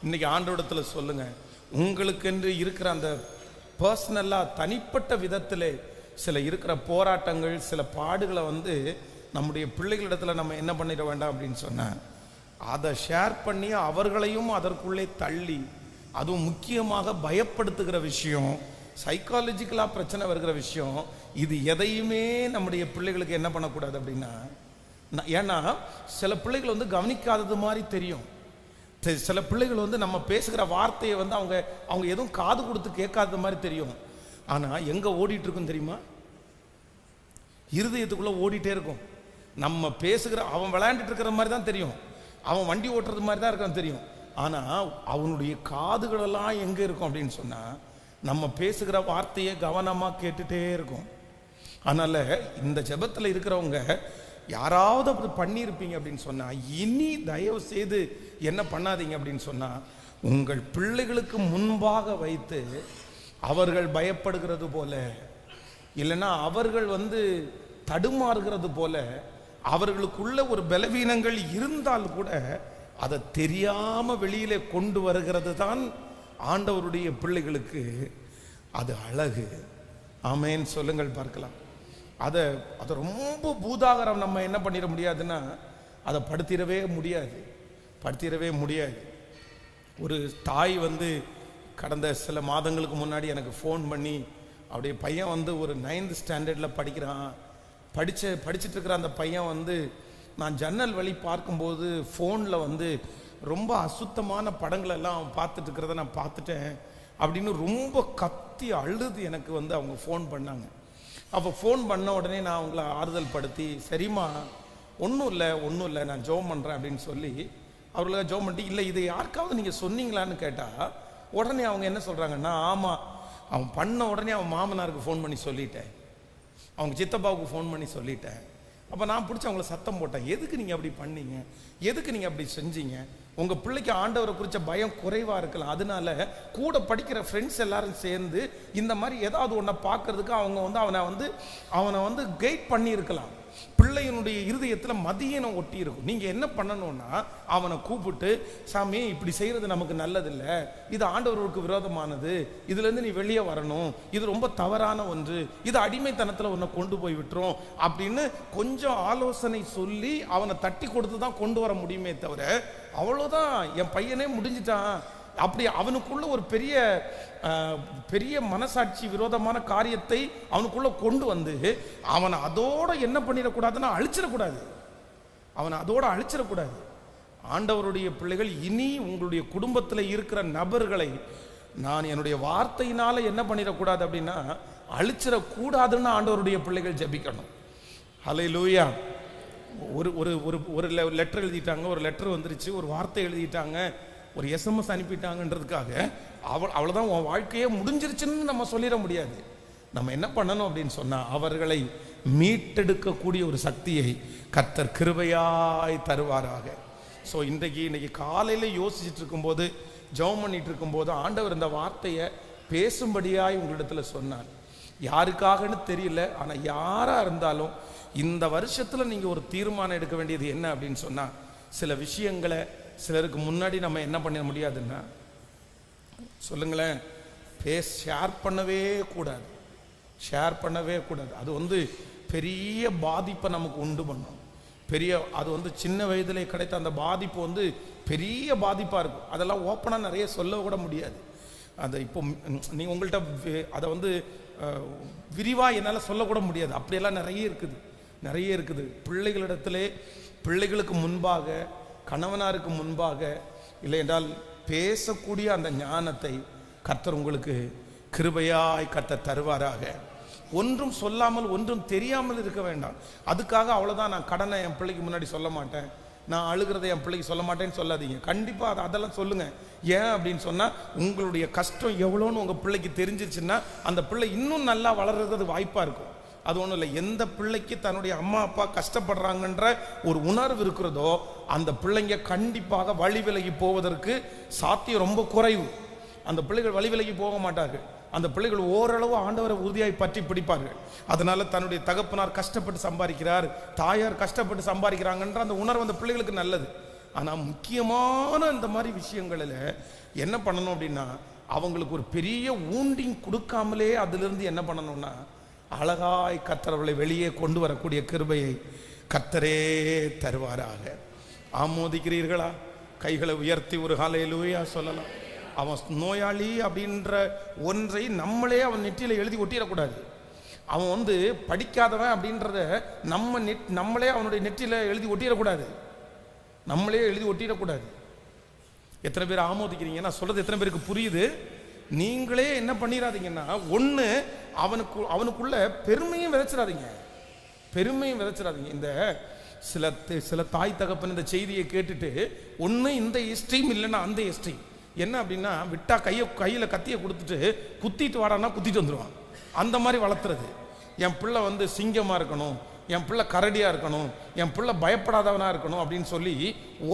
இன்னைக்கு ஆண்டவரிடத்தில் சொல்லுங்க, உங்களுக்கென்று இருக்கிற அந்த பர்சனலாக தனிப்பட்ட விதத்தில் சில இருக்கிற போராட்டங்கள், சில பாடுகளை வந்து நம்முடைய பிள்ளைகளிடத்தில் நம்ம என்ன பண்ணிட வேண்டாம் அப்படின்னு சொன்னால், அதை ஷேர் பண்ணி அவர்களையும் அதற்குள்ளே தள்ளி, அதுவும் முக்கியமாக பயப்படுத்துகிற விஷயம், சைக்காலஜிக்கலாக பிரச்சனை வருகிற விஷயம், இது எதையுமே நம்முடைய பிள்ளைகளுக்கு என்ன பண்ணக்கூடாது அப்படின்னா, ஏன்னா சில பிள்ளைகள் வந்து கவனிக்காதது மாதிரி தெரியும். சில பிள்ளைகள் வந்து நம்ம பேசுகிற வார்த்தையை வந்து அவங்க எதுவும் காது கொடுத்து கேட்காத மாதிரி தெரியும். ஆனால் எங்கே ஓடிட்டு இருக்கும் தெரியுமா? இருதயத்துக்குள்ளே ஓடிட்டே இருக்கும். நம்ம பேசுகிற, அவன் விளையாண்டுட்டு இருக்கிற மாதிரி தான் தெரியும், அவன் வண்டி ஓட்டுறது மாதிரி தான் இருக்கான்னு தெரியும். ஆனால் அவனுடைய காதுகளெல்லாம் எங்கே இருக்கும் அப்படின்னு சொன்னால், நம்ம பேசுகிற வார்த்தையை கவனமாக கேட்டுகிட்டே இருக்கும். அதனால் இந்த ஜெபத்தில் இருக்கிறவங்க யாராவது அப்படி பண்ணியிருப்பீங்க அப்படின்னு சொன்னால், இனி தயவு செய்து என்ன பண்ணாதீங்க அப்படின்னு சொன்னால், உங்கள் பிள்ளைகளுக்கு முன்பாக வைத்து அவர்கள் பயப்படுகிறது போல, இல்லைன்னா அவர்கள் வந்து தடுமாறுகிறது போல, அவர்களுக்குள்ள ஒரு பலவீனங்கள் இருந்தால் கூட அதை தெரியாம வெளியிலே கொண்டு வருகிறது தான் ஆண்டவருடைய பிள்ளைகளுக்கு அது அழகு. ஆமேன் சொல்லுங்கள் பார்க்கலாம். அதை ரொம்ப பூதாகரம் நம்ம என்ன பண்ணிட முடியாதுன்னா, அதை படுத்திடவே முடியாது. ஒரு தாய் வந்து கடந்த சில மாதங்களுக்கு முன்னாடி எனக்கு ஃபோன் பண்ணி, அப்படியே பையன் வந்து ஒரு 9th ஸ்டாண்டர்டில் படிக்கிறான், படிச்சுட்டு இருக்கிற அந்த பையன் வந்து நான் ஜன்னல் வழி பார்க்கும்போது ஃபோனில் வந்து ரொம்ப அசுத்தமான படங்களெல்லாம் அவன் பார்த்துட்டு இருக்கிறத நான் பார்த்துட்டேன் அப்படின்னு ரொம்ப கத்தி அழுது எனக்கு வந்து அவங்க ஃபோன் பண்ணாங்க. அப்போ ஃபோன் பண்ண உடனே நான் அவங்கள ஆறுதல் படுத்தி, சரிம்மா ஒன்றும் இல்லை நான் ஜெபம் பண்ணுறேன் அப்படின்னு சொல்லி அவர்களுக்கு ஜெபம் பண்ணிட்டு, இல்லை இதை யாருக்காவது நீங்கள் சொன்னீங்களான்னு கேட்டால் உடனே அவங்க என்ன சொல்கிறாங்கன்னா, ஆமாம் அவன் பண்ண உடனே அவன் மாமனாருக்கு ஃபோன் பண்ணி சொல்லிட்டேன், அவங்க சித்தப்பாவுக்கு ஃபோன் பண்ணி சொல்லிட்டேன். அப்போ நான் பிடிச்சி அவங்கள சத்தம் போட்டேன், எதுக்கு நீங்கள் அப்படி பண்ணீங்க, எதுக்கு நீங்கள் அப்படி செஞ்சீங்க? உங்கள் பிள்ளைக்கு ஆண்டவரை குறித்த பயம் குறைவாக இருக்கலாம், அதனால கூட படிக்கிற ஃப்ரெண்ட்ஸ் எல்லாரும் சேர்ந்து இந்த மாதிரி ஏதாவது ஒன்றை பார்க்கறதுக்கு அவங்க வந்து அவனை வந்து கைட் பண்ணியிருக்கலாம். பிள்ளையினுடைய இருதயத்தில் மதியனம் ஒட்டி இருக்கும். நீங்கள் என்ன பண்ணணும்னா, அவனை கூப்பிட்டு, சாமி இப்படி செய்கிறது நமக்கு நல்லதில்லை, இது ஆண்டவருக்கு விரோதமானது, இதுலேருந்து நீ வெளியே வரணும், இது ரொம்ப தவறான ஒன்று, இது அடிமைத்தனத்தில் உன்னை கொண்டு போய் விட்டுரும் அப்படின்னு கொஞ்சம் ஆலோசனை சொல்லி அவனை தட்டி கொடுத்து தான் கொண்டு வர முடியுமே தவிர, அவ்வளோதான் என் பையனே முடிஞ்சிட்டான் அப்படி அவனுக்குள்ள ஒரு பெரிய மனசாட்சி விரோதமான காரியத்தை அவனுக்குள்ள கொண்டு வந்து அவனை அதோட என்ன பண்ணிடக்கூடாதுன்னா அழிச்சிடக்கூடாது. ஆண்டவருடைய பிள்ளைகள், இனி உங்களுடைய குடும்பத்தில் இருக்கிற நபர்களை நான் என்னுடைய வார்த்தையினால என்ன பண்ணிடக்கூடாது அப்படின்னா அழிச்சிடக்கூடாதுன்னு ஆண்டவருடைய பிள்ளைகள் ஜெபிக்கணும். ஹல்லேலூயா. ஒரு லெட்டர் எழுதிட்டாங்க, ஒரு லெட்டர் வந்துருச்சு, ஒரு வார்த்தை எழுதிட்டாங்க, ஒரு SMS அனுப்பிட்டாங்கன்றதுக்காக அவ்வளோதான் உன் வாழ்க்கையே முடிஞ்சிருச்சுன்னு நம்ம சொல்லிட முடியாது. நம்ம என்ன பண்ணணும் அப்படின்னு சொன்னால், அவர்களை மீட்டெடுக்கக்கூடிய ஒரு சக்தியை கர்த்தர் கிருபையாய் தருவாராக. ஸோ இன்னைக்கு காலையில் யோசிச்சுட்டு இருக்கும்போது, ஜெபம் பண்ணிட்டு இருக்கும்போது ஆண்டவர் இந்த வார்த்தையை பேசும்படியாய் உங்களிடத்தில் சொன்னார். யாருக்காகன்னு தெரியல, ஆனால் யாராக இருந்தாலும் இந்த வருஷத்தில் நீங்கள் ஒரு தீர்மானம் எடுக்க வேண்டியது என்ன அப்படின்னு சொன்னால், சில விஷயங்களை சிலருக்கு முன்னாடி நம்ம என்ன பண்ண முடியாதுன்னா, சொல்லுங்களேன், ஷேர் பண்ணவே கூடாது. அது வந்து பெரிய பாதிப்பை நமக்கு உண்டு பண்ணும். அது வந்து சின்ன வயதிலே கிடைத்த அந்த பாதிப்பு வந்து பெரிய பாதிப்பாக இருக்கும். அதெல்லாம் ஓப்பனாக நிறைய சொல்ல கூட முடியாது. அதை இப்போ நீங்கள் உங்கள்கிட்ட அதை வந்து விரிவாக என்னால் சொல்லக்கூட முடியாது. அப்படியெல்லாம் நிறைய இருக்குது. பிள்ளைகளுக்கு முன்பாக, கணவனாருக்கு முன்பாக, இல்லை என்றால் பேசக்கூடிய அந்த ஞானத்தை கர்த்தர் உங்களுக்கு கிருபையாய் கர்த்தர் தருவாராக. ஒன்றும் சொல்லாமல் ஒன்றும் தெரியாமல் இருக்க வேண்டாம். அதுக்காக அவ்வளோதான் நான் கடனை என் பிள்ளைக்கு முன்னாடி சொல்ல மாட்டேன், நான் அழுகிறத என் பிள்ளைக்கு சொல்ல மாட்டேன்னு சொல்லாதீங்க. கண்டிப்பாக அதெல்லாம் சொல்லுங்கள். ஏன் அப்படின்னு சொன்னால், உங்களுடைய கஷ்டம் எவ்வளோன்னு உங்கள் பிள்ளைக்கு தெரிஞ்சிருச்சுன்னா அந்த பிள்ளை இன்னும் நல்லா வளர்றது வாய்ப்பாக இருக்கும். அது ஒன்றும் இல்லை, எந்த பிள்ளைக்கு தன்னுடைய அம்மா அப்பா கஷ்டப்படுறாங்கன்ற ஒரு உணர்வு இருக்கிறதோ அந்த பிள்ளைங்க கண்டிப்பாக வழி விலகி போவதற்கு சாத்தியம் ரொம்ப குறைவு. அந்த பிள்ளைகள் வழி விலகி போக மாட்டார்கள். அந்த பிள்ளைகள் ஓரளவு ஆண்டவரை உறுதியாய் பற்றி பிடிப்பார்கள். அதனால தன்னுடைய தகப்பனார் கஷ்டப்பட்டு சம்பாதிக்கிறார், தாயார் கஷ்டப்பட்டு சம்பாதிக்கிறாங்கன்ற அந்த உணர்வு அந்த பிள்ளைகளுக்கு நல்லது. ஆனால் முக்கியமான இந்த மாதிரி விஷயங்களில் என்ன பண்ணணும் அப்படின்னா, அவங்களுக்கு ஒரு பெரிய ஊண்டிங் கொடுக்காமலே அதிலிருந்து என்ன பண்ணணும்னா, அழகாய் கர்த்தரை வெளியே கொண்டு வரக்கூடிய கிருபையை கர்த்தரே தருவாராக. ஆமோதிக்கிறீர்களா? கைகளை உயர்த்தி ஒரு ஹல்லேலூயா சொல்லலாம். அவன் நோயாளி அப்படின்ற ஒன்றை நம்மளே அவன் நெற்றியில எழுதி ஒட்டிடக்கூடாது. அவன் படிக்காதவன் அப்படின்றத நம்மளே அவனுடைய நெற்றியில எழுதி ஒட்டிடக்கூடாது. நம்மளே எழுதி ஒட்டிடக்கூடாது. எத்தனை பேர் ஆமோதிக்கிறீங்க? நான் சொல்றது எத்தனை பேருக்கு புரியுது? நீங்களே என்ன பண்ணிடாதீங்கன்னா, ஒன்று அவனுக்குள்ள பெருமையும் விதைச்சிடாதீங்க. பெருமையும் விதைச்சிடாதீங்க. இந்த சில தாய் தகப்பன் இந்த செய்தியை கேட்டுட்டு ஒன்று இந்த எஸ்ட்ரீம் இல்லைன்னா அந்த எஸ்ட்ரீம் என்ன அப்படின்னா, விட்டா கையில் கத்தியை கொடுத்துட்டு குத்திட்டு வாடானா குத்திட்டு வந்துடுவான். அந்த மாதிரி வளர்த்துறது. என் பிள்ளை சிங்கமாக இருக்கணும், என் பிள்ளை கரடியாக இருக்கணும், என் பிள்ளை பயப்படாதவனாக இருக்கணும் அப்படின்னு சொல்லி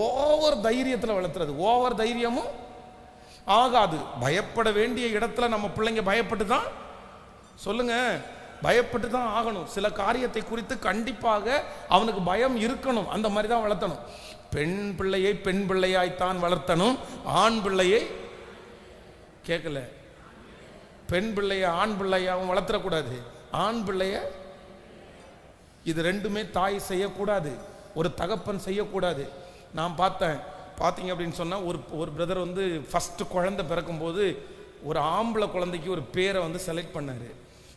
ஓவர் தைரியத்தில் வளர்த்துறது. ஓவர் தைரியமும் ஆகாது. பயப்பட வேண்டிய இடத்துல நம்ம பிள்ளைங்க பயப்பட்டு தான், சொல்லுங்க, பயப்பட்டு தான் ஆகணும். சில காரியத்தை குறித்து கண்டிப்பாக அவனுக்கு பயம் இருக்கணும். அந்த மாதிரி தான் வளர்த்தணும். பெண் பிள்ளையை பெண் பிள்ளையாய்த்தான் வளர்த்தணும், ஆண் பிள்ளையை கேட்கல, பெண் பிள்ளைய ஆண் பிள்ளையாவும் வளர்த்தக்கூடாது, ஆண் பிள்ளைய இது ரெண்டுமே தாய் செய்யக்கூடாது, ஒரு தகப்பன் செய்யக்கூடாது. நான் பார்த்தீங்க அப்படின்னு சொன்னால், ஒரு பிரதர் ஃபஸ்ட்டு குழந்தை பிறக்கும்போது ஒரு ஆம்பளை குழந்தைக்கு ஒரு பேரை செலக்ட் பண்ணார்.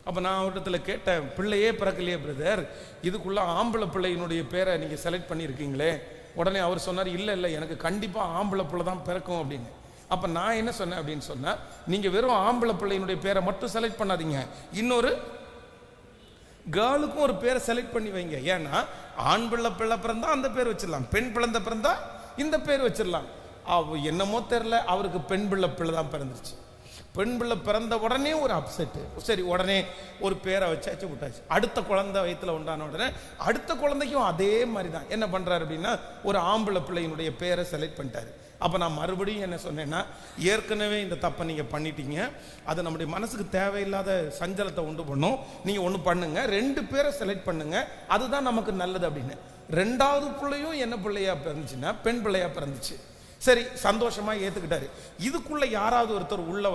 அப்போ நான் அவரிடத்தில் கேட்டேன், பிள்ளையே பிறக்கலையே பிரதர், இதுக்குள்ளே ஆம்பளை பிள்ளையினுடைய பேரை நீங்கள் செலக்ட் பண்ணியிருக்கீங்களே? உடனே அவர் சொன்னார், இல்லை எனக்கு கண்டிப்பாக ஆம்பளை பிள்ளை தான் பிறக்கும் அப்படின்னு. அப்போ நான் என்ன சொன்னேன் அப்படின்னு சொன்னால், நீங்கள் வெறும் ஆம்பளை பிள்ளையினுடைய பேரை மட்டும் செலக்ட் பண்ணாதீங்க, இன்னொரு கேர்ளுக்கும் ஒரு பேரை செலக்ட் பண்ணி வைங்க. ஏன்னா ஆண் பிள்ளை பிறந்தா அந்த பேர் வச்சிடலாம், பெண் பிள்ளை பிறந்தா இந்த பேர் வச்சிடலாம். என்னமோ தெரியல, அவருக்கு பெண் பிள்ளை தான் பிறந்துருச்சு. பெண் பிள்ளை பிறந்த உடனே ஒரு அப்செட்டு. சரி, உடனே ஒரு பேரை வச்சாச்சு விட்டாச்சு. அடுத்த குழந்தை வயிற்றுல உண்டான உடனே அடுத்த குழந்தைக்கும் அதே மாதிரி தான். என்ன பண்ணுறாரு அப்படின்னா, ஒரு ஆம்பளை பிள்ளையினுடைய பேரை செலக்ட் பண்ணிட்டாரு. அப்போ நான் மறுபடியும் என்ன சொன்னேன்னா, ஏற்கனவே இந்த தப்பை நீங்கள் பண்ணிட்டீங்க, அது நம்முடைய மனசுக்கு தேவையில்லாத சஞ்சலத்தை உண்டு பண்ணும். நீங்கள் ஒன்று பண்ணுங்க, 2 பேரை செலக்ட் பண்ணுங்க, அதுதான் நமக்கு நல்லது அப்படின்னு. 2வது பிள்ளையும் என்ன பிள்ளையா பிறந்துச்சுன்னா பெண் பிள்ளையா பிறந்துச்சு. சரி, சந்தோஷமா ஏத்துக்கிட்டாரு. இதுக்குள்ள யாராவது ஒருத்தர் உள்ள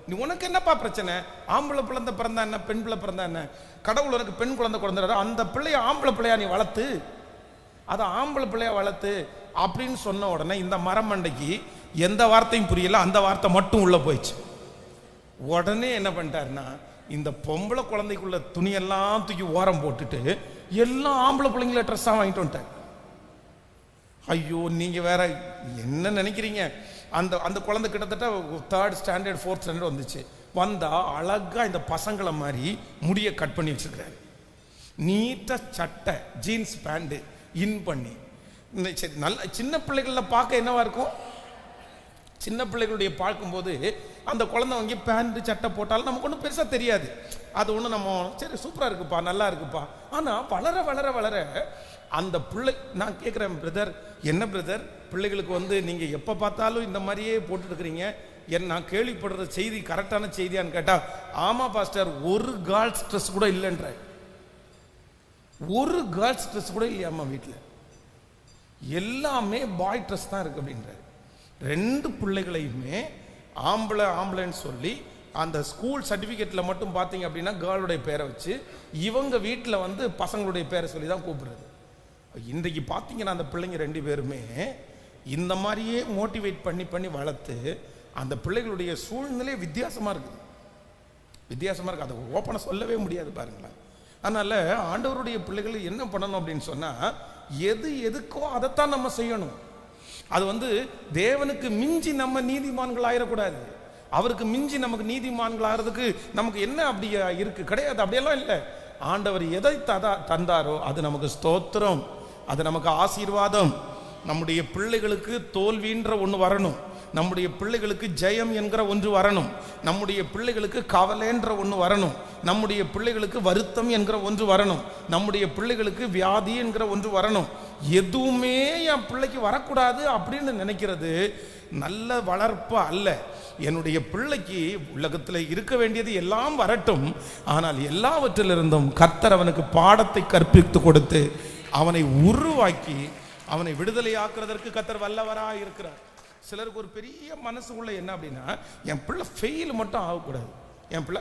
நீ உனக்கு என்னப்பா பிரச்சனை, ஆம்பளை பிள்ளை பிறந்தா என்ன, பெண் பிள்ளை பிறந்தா என்ன, கடவுள் உனக்கு பெண் குழந்தை குழந்தை, அந்த பிள்ளைய ஆம்பளை பிள்ளையா நீ வளர்த்து, அதை ஆம்பளை பிள்ளையா வளர்த்து அப்படின்னு சொன்ன உடனே இந்த மரமண்டைக்கு எந்த வார்த்தையும் புரியல, அந்த வார்த்தை மட்டும் உள்ள போயிடுச்சு. உடனே என்ன பண்ணிட்டாருன்னா, இந்த பொம்பளை குழந்தைக்குள்ள துணியெல்லாம் தூக்கி ஓரம் போட்டுட்டு எல்லாம் ஆம்பளை பிள்ளைங்கள ட்ரெஸ்ஸாக வாங்கிட்டு வந்துட்டார். ஐயோ, நீங்க வேற என்ன நினைக்கிறீங்க? அந்த குழந்தை கிட்டத்தட்ட 3rd ஸ்டாண்டர்ட் 4th ஸ்டாண்டர்ட் வந்துச்சு. வந்தா அழகா இந்த பசங்களை மாதிரி முடிய கட் பண்ணி வச்சிருக்காரு, நீட்டா சட்டை ஜீன்ஸ் பேண்ட் இன் பண்ணி. நல்ல சின்ன பிள்ளைகள பார்க்க என்னவா இருக்கும், சின்ன பிள்ளைகளுடைய பார்க்கும்போது அந்த குழந்தை வாங்கி பேண்ட் சட்டை போட்டாலும் நமக்கு ஒன்றும் பெருசாக தெரியாது. அது ஒன்று நம்ம சரி சூப்பராக இருக்குப்பா, நல்லா இருக்குப்பா. ஆனால் வளர வளர வளர அந்த பிள்ளை, நான் கேட்குறேன், பிரதர் என்ன பிரதர், பிள்ளைகளுக்கு நீங்கள் எப்போ பார்த்தாலும் இந்த மாதிரியே போட்டுருக்கிறீங்க, நான் கேள்விப்படுற செய்தி கரெக்டான செய்தியான்னு கேட்டால், ஆமாம் பாஸ்டர், ஒரு கேர்ள்ஸ் ட்ரெஸ் கூட இல்லைன்ற, ஒரு கேர்ள்ஸ் ட்ரெஸ் கூட இல்லையாம்மா வீட்டில், எல்லாமே பாய் ட்ரெஸ் தான் இருக்கு அப்படின்ற. 2 பிள்ளைகளையுமே ஆம்பளைன்னு சொல்லி அந்த ஸ்கூல் சர்டிஃபிகேட்டில் மட்டும் பார்த்தீங்க அப்படின்னா கேர்ளுடைய பேரை வச்சு, இவங்க வீட்டில் பசங்களுடைய பேரை சொல்லி தான் கூப்பிடுறது. இன்றைக்கு பார்த்தீங்கன்னா அந்த பிள்ளைங்க 2 பேருமே இந்த மாதிரியே மோட்டிவேட் பண்ணி பண்ணி வளர்த்து அந்த பிள்ளைகளுடைய சூழ்நிலை வித்தியாசமாக இருக்குது, வித்தியாசமாக இருக்குது. அதை ஓப்பனாக சொல்லவே முடியாது பாருங்களேன். அதனால் ஆண்டவருடைய பிள்ளைகள் என்ன பண்ணணும் அப்படின்னு சொன்னால், எதுக்கோ அதைத்தான் நம்ம செய்யணும். அது தேவனுக்கு மிஞ்சி நம்ம நீதிமான்கள் ஆயிடக்கூடாது. அவருக்கு மிஞ்சி நமக்கு நீதிமான்களாகிறதுக்கு நமக்கு என்ன அப்படியா இருக்கு? கிடையாது, அப்படியெல்லாம் இல்லை. ஆண்டவர் எதை தந்தாரோ அது நமக்கு ஸ்தோத்திரம், அது நமக்கு ஆசீர்வாதம். நம்முடைய பிள்ளைகளுக்கு தோல்வின்ற ஒன்று வரணும், நம்முடைய பிள்ளைகளுக்கு ஜெயம் என்கிற ஒன்று வரணும், நம்முடைய பிள்ளைகளுக்கு கவலைன்ற ஒன்று வரணும், நம்முடைய பிள்ளைகளுக்கு வருத்தம் என்கிற ஒன்று வரணும், நம்முடைய பிள்ளைகளுக்கு வியாதி என்கிற ஒன்று வரணும். எதுவுமே என் பிள்ளைக்கு வரக்கூடாது அப்படின்னு நினைக்கிறது நல்ல வளர்ப்பு அல்ல. என்னுடைய பிள்ளைக்கு உலகத்தில் இருக்க வேண்டியது எல்லாம் வரட்டும், ஆனால் எல்லாவற்றிலிருந்தும் கர்த்தர் அவனுக்கு பாடத்தை கற்பித்து கொடுத்து அவனை உருவாக்கி அவனை விடுதலையாக்குறதற்கு கர்த்தர் வல்லவராக இருக்கிறார். சிலருக்கு ஒரு பெரிய மனசுக்குள்ள என்ன அப்படின்னா, என் பிள்ளை ஃபெயில் மட்டும் ஆகக்கூடாது, என் பிள்ளை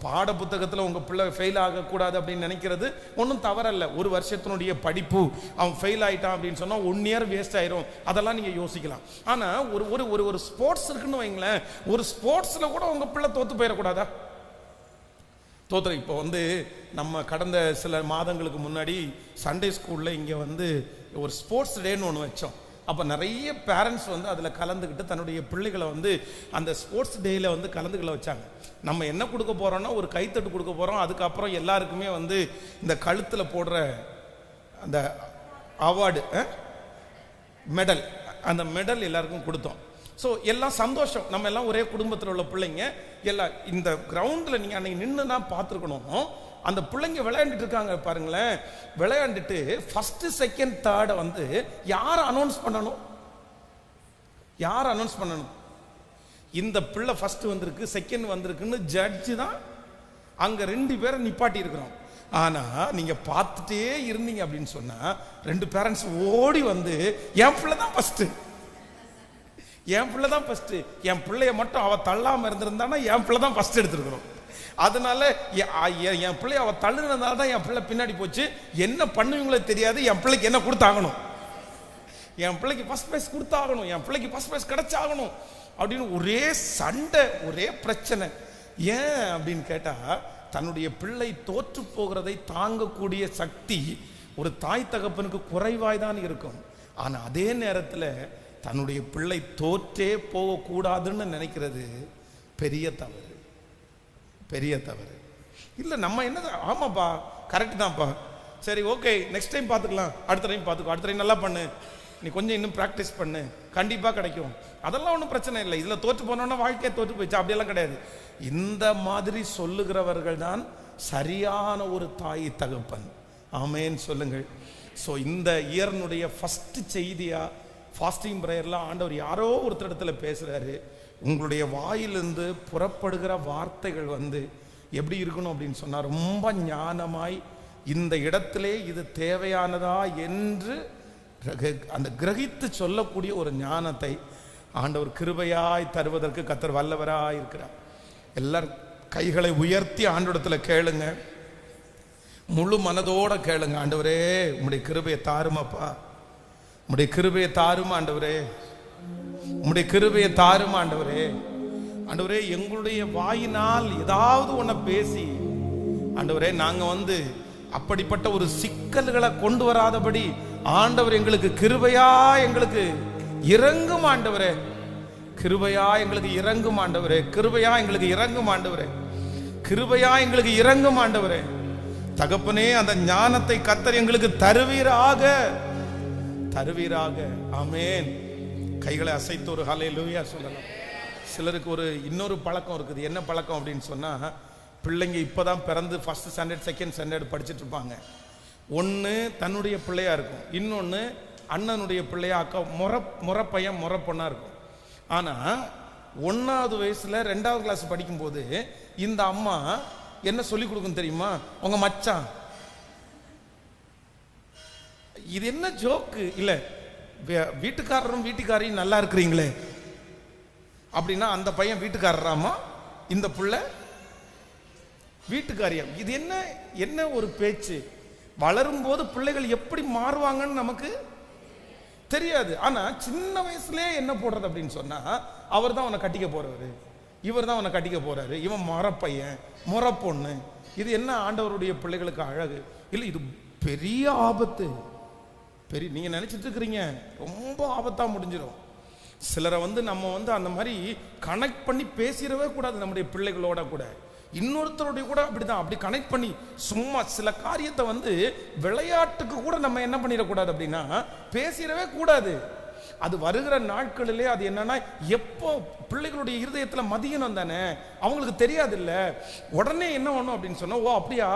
பாட புத்தகத்தில் உங்கள் பிள்ளை ஃபெயில் ஆகக்கூடாது அப்படின்னு நினைக்கிறது ஒன்றும் தவறல்ல. ஒரு வருஷத்தினுடைய படிப்பு அவன் ஃபெயில் ஆகிட்டான் அப்படின்னு சொன்னால் 1 இயர் வேஸ்ட் ஆயிரும், அதெல்லாம் நீங்கள் யோசிக்கலாம். ஆனால் ஒரு ஒரு ஒரு ஸ்போர்ட்ஸ் இருக்குன்னு வைங்களேன், ஒரு ஸ்போர்ட்ஸில் கூட உங்கள் பிள்ளை தோற்று போயிடக்கூடாதா? இப்போ நம்ம கடந்த சில மாதங்களுக்கு முன்னாடி சண்டே ஸ்கூலில் இங்கே ஒரு ஸ்போர்ட்ஸ் டேன்னு ஒன்று வச்சோம். அப்போ நிறைய பேரண்ட்ஸ் அதில் கலந்துக்கிட்டு தன்னுடைய பிள்ளைகளை அந்த ஸ்போர்ட்ஸ் டேயில் கலந்துக்கல வச்சாங்க. நம்ம என்ன கொடுக்க போகிறோன்னா ஒரு கைத்தட்டு கொடுக்க போகிறோம். அதுக்கப்புறம் எல்லாருக்குமே இந்த கழுத்தில் போடுற அந்த அவார்டு, மெடல், அந்த மெடல் எல்லாருக்கும் கொடுத்தோம். ஸோ எல்லாம் சந்தோஷம், நம்ம எல்லாம் ஒரே குடும்பத்தில் உள்ள பிள்ளைங்க எல்லாம். இந்த கிரவுண்டில் நீங்கள் அன்னைக்கு நின்று தான் பார்த்துருக்கணும். அந்த பிள்ளைங்க விளையாண்டுட்டு இருக்காங்க பாருங்களேன். விளையாண்டுட்டு ஃபர்ஸ்ட் செகண்ட் தேர்டை யார் அனௌன்ஸ் பண்ணணும்? யார் அனௌன்ஸ் பண்ணணும்? இந்த பிள்ளை ஃபர்ஸ்ட் வந்திருக்கு, செகண்ட் வந்திருக்குன்னு ஜட்ஜு தான் அங்கே 2 பேரை நிப்பாட்டி இருக்கிறோம். ஆனால் நீங்கள் பார்த்துட்டே இருந்தீங்க அப்படின்னு சொன்னால் 2 பேரண்ட்ஸ் ஓடி என் பிள்ளை தான் ஃபர்ஸ்ட், என் பிள்ளை தான் ஃபர்ஸ்ட், என் பிள்ளைய மட்டும் அவள் தள்ளாமல் இருந்திருந்தானா என் பிள்ளை தான் ஃபர்ஸ்ட் எடுத்துருக்குறோம். அதனால என் பிள்ளைய அவள் தள்ளுனதுனால தான் என் பிள்ளை பின்னாடி போச்சு. என்ன பண்ணுவீங்களோ தெரியாது, என் பிள்ளைக்கு என்ன கொடுத்தாகணும், என் பிள்ளைக்கு ஃபர்ஸ்ட் ப்ரைஸ் கொடுத்தாகணும், என் பிள்ளைக்கு ஃபர்ஸ்ட் ப்ரைஸ் கிடைச்சாகணும் அப்படின்னு ஒரே சண்டை, ஒரே பிரச்சனை. ஏன் அப்படின்னு கேட்டால், தன்னுடைய பிள்ளை தோற்று போகிறதை தாங்கக்கூடிய சக்தி ஒரு தாய் தகப்பனுக்கு குறைவாய் தான் இருக்கும். ஆனால் அதே நேரத்தில் தன்னுடைய பிள்ளை தோற்றே போகக்கூடாதுன்னு நினைக்கிறது பெரிய தவறு, பெரிய தவறு. இல்லை நம்ம என்ன, ஆமாப்பா கரெக்டு தான்ப்பா, சரி ஓகே நெக்ஸ்ட் டைம் பார்த்துக்கலாம், அடுத்த டைம் பார்த்துக்கோ, அடுத்த டைம் நல்லா பண்ணு, நீ கொஞ்சம் இன்னும் ப்ராக்டிஸ் பண்ணு, கண்டிப்பாக கிடைக்கும், அதெல்லாம் ஒன்றும் பிரச்சனை இல்லை. இதில் தோற்று போனோன்னா வாழ்க்கையை தோற்று போயிடுச்சு, அப்படியெல்லாம் கிடையாது. இந்த மாதிரி சொல்லுகிறவர்கள் தான் சரியான ஒரு தாய் தகப்பன். ஆமேன்னு சொல்லுங்கள். ஸோ இந்த இயர்னுடைய ஃபஸ்ட்டு செய்தியாக ஃபாஸ்டிங் ப்ரேயர்லாம் ஆண்டவர் யாரோ ஒருத்தரிடத்துல பேசுகிறாரு. உங்களுடைய வாயிலிருந்து புறப்படுகிற வார்த்தைகள் எப்படி இருக்கணும் அப்படின்னு சொன்னால், ரொம்ப ஞானமாய் இந்த இடத்திலே இது தேவையானதா என்று அந்த கிரகித்து சொல்லக்கூடிய ஒரு ஞானத்தை ஆண்டவர் கிருபையாய் தருவதற்கு கர்த்தர் வல்லவராய் இருக்கிறார். எல்லாரும் கைகளை உயர்த்தி ஆண்டவரிடத்தில் கேளுங்க, முழு மனதோட கேளுங்க. ஆண்டவரே உம்முடைய கிருபையை தாருமாப்பா, உம்முடைய கிருபையை தாரும் ஆண்டவரே, உம்முடைய கிருபையை தாரும் ஆண்டவரே. ஆண்டவரே எங்களுடைய வாயினால் ஏதாவது ஒன்றை பேசி ஆண்டவரே நாங்கள் அப்படிப்பட்ட ஒரு சிக்கல்களை கொண்டு வராதபடி ஆண்டவர் எங்களுக்கு கிருபையா எங்களுக்கு இறங்கும் ஆண்டவரே, கிருபையா எங்களுக்கு இறங்கும் ஆண்டவரே, கிருபையா எங்களுக்கு இறங்கும் ஆண்டவரே, கிருபையா எங்களுக்கு இறங்கும் ஆண்டவரே. தகப்பனே அந்த ஞானத்தை கர்த்தர் எங்களுக்கு தருவீராக, தருவீராக. ஆமென். கைகளை அசைத்து ஒரு ஹல்லேலூயா சொல்லலாம். சிலருக்கு இன்னொரு பழக்கம் இருக்குது. என்ன பழக்கம் அப்படின்னு சொன்னால், பிள்ளைங்க இப்போ தான் பிறந்து ஃபஸ்ட்டு ஸ்டாண்டர்ட் செகண்ட் ஸ்டாண்டர்ட் படிச்சுட்டு இருப்பாங்க. ஒன்று தன்னுடைய பிள்ளையாக இருக்கும், இன்னொன்று அண்ணனுடைய பிள்ளையா அக்கா முறை பையன் முறை பொண்ணாக இருக்கும். ஆனால் 1வது வயசில் 2வது கிளாஸ் படிக்கும்போது இந்த அம்மா என்ன சொல்லி கொடுக்கும் தெரியுமா? உங்கள் மச்சான். இது என்ன ஜோக்கு இல்லை, வீட்டுக்காரரும் வீட்டுக்காரையும் நல்லா இருக்கிறீங்களே அப்படின்னா அந்த பையன் வீட்டுக்காரராமா, இந்த பிள்ளை வீட்டுக்காரியா. இது என்ன என்ன ஒரு பேச்சு? வளரும் போது பிள்ளைகள் எப்படி மாறுவாங்கன்னு நமக்கு தெரியாது. ஆனா சின்ன வயசுலேயே என்ன போடுறது அப்படின்னு சொன்னா, அவர் தான் அவனை கட்டிக்க போறவர், இவர் தான் அவனை கட்டிக்க போறாரு, இவன் முறப்பையன் முறை பொண்ணு. இது என்ன ஆண்டவருடைய பிள்ளைகளுக்கு அழகு இல்லை, இது பெரிய ஆபத்து. நீங்க நினைச்சிட்டு இருக்கிறீங்க ரொம்ப ஆபத்தா முடிஞ்சிடும். சிலரை நம்ம அந்த மாதிரி கனெக்ட் பண்ணி பேசிடவே கூடாது. நம்முடைய பிள்ளைகளோட கூட இன்னொருத்தருடைய கூட அப்படிதான், அப்படி கனெக்ட் பண்ணி சும்மா சில காரியத்தை விளையாட்டுக்கு கூட நம்ம என்ன பண்ணிடக்கூடாது அப்படின்னா பேசிடவே கூடாது. அது வருகிற நாட்களிலே அது என்னன்னா, எப்போ பிள்ளைகளுடைய இருதயத்தில் மதியனம் தானே, அவங்களுக்கு தெரியாது இல்லை. உடனே என்ன பண்ணும் அப்படின்னு சொன்னா, ஓ அப்படியா,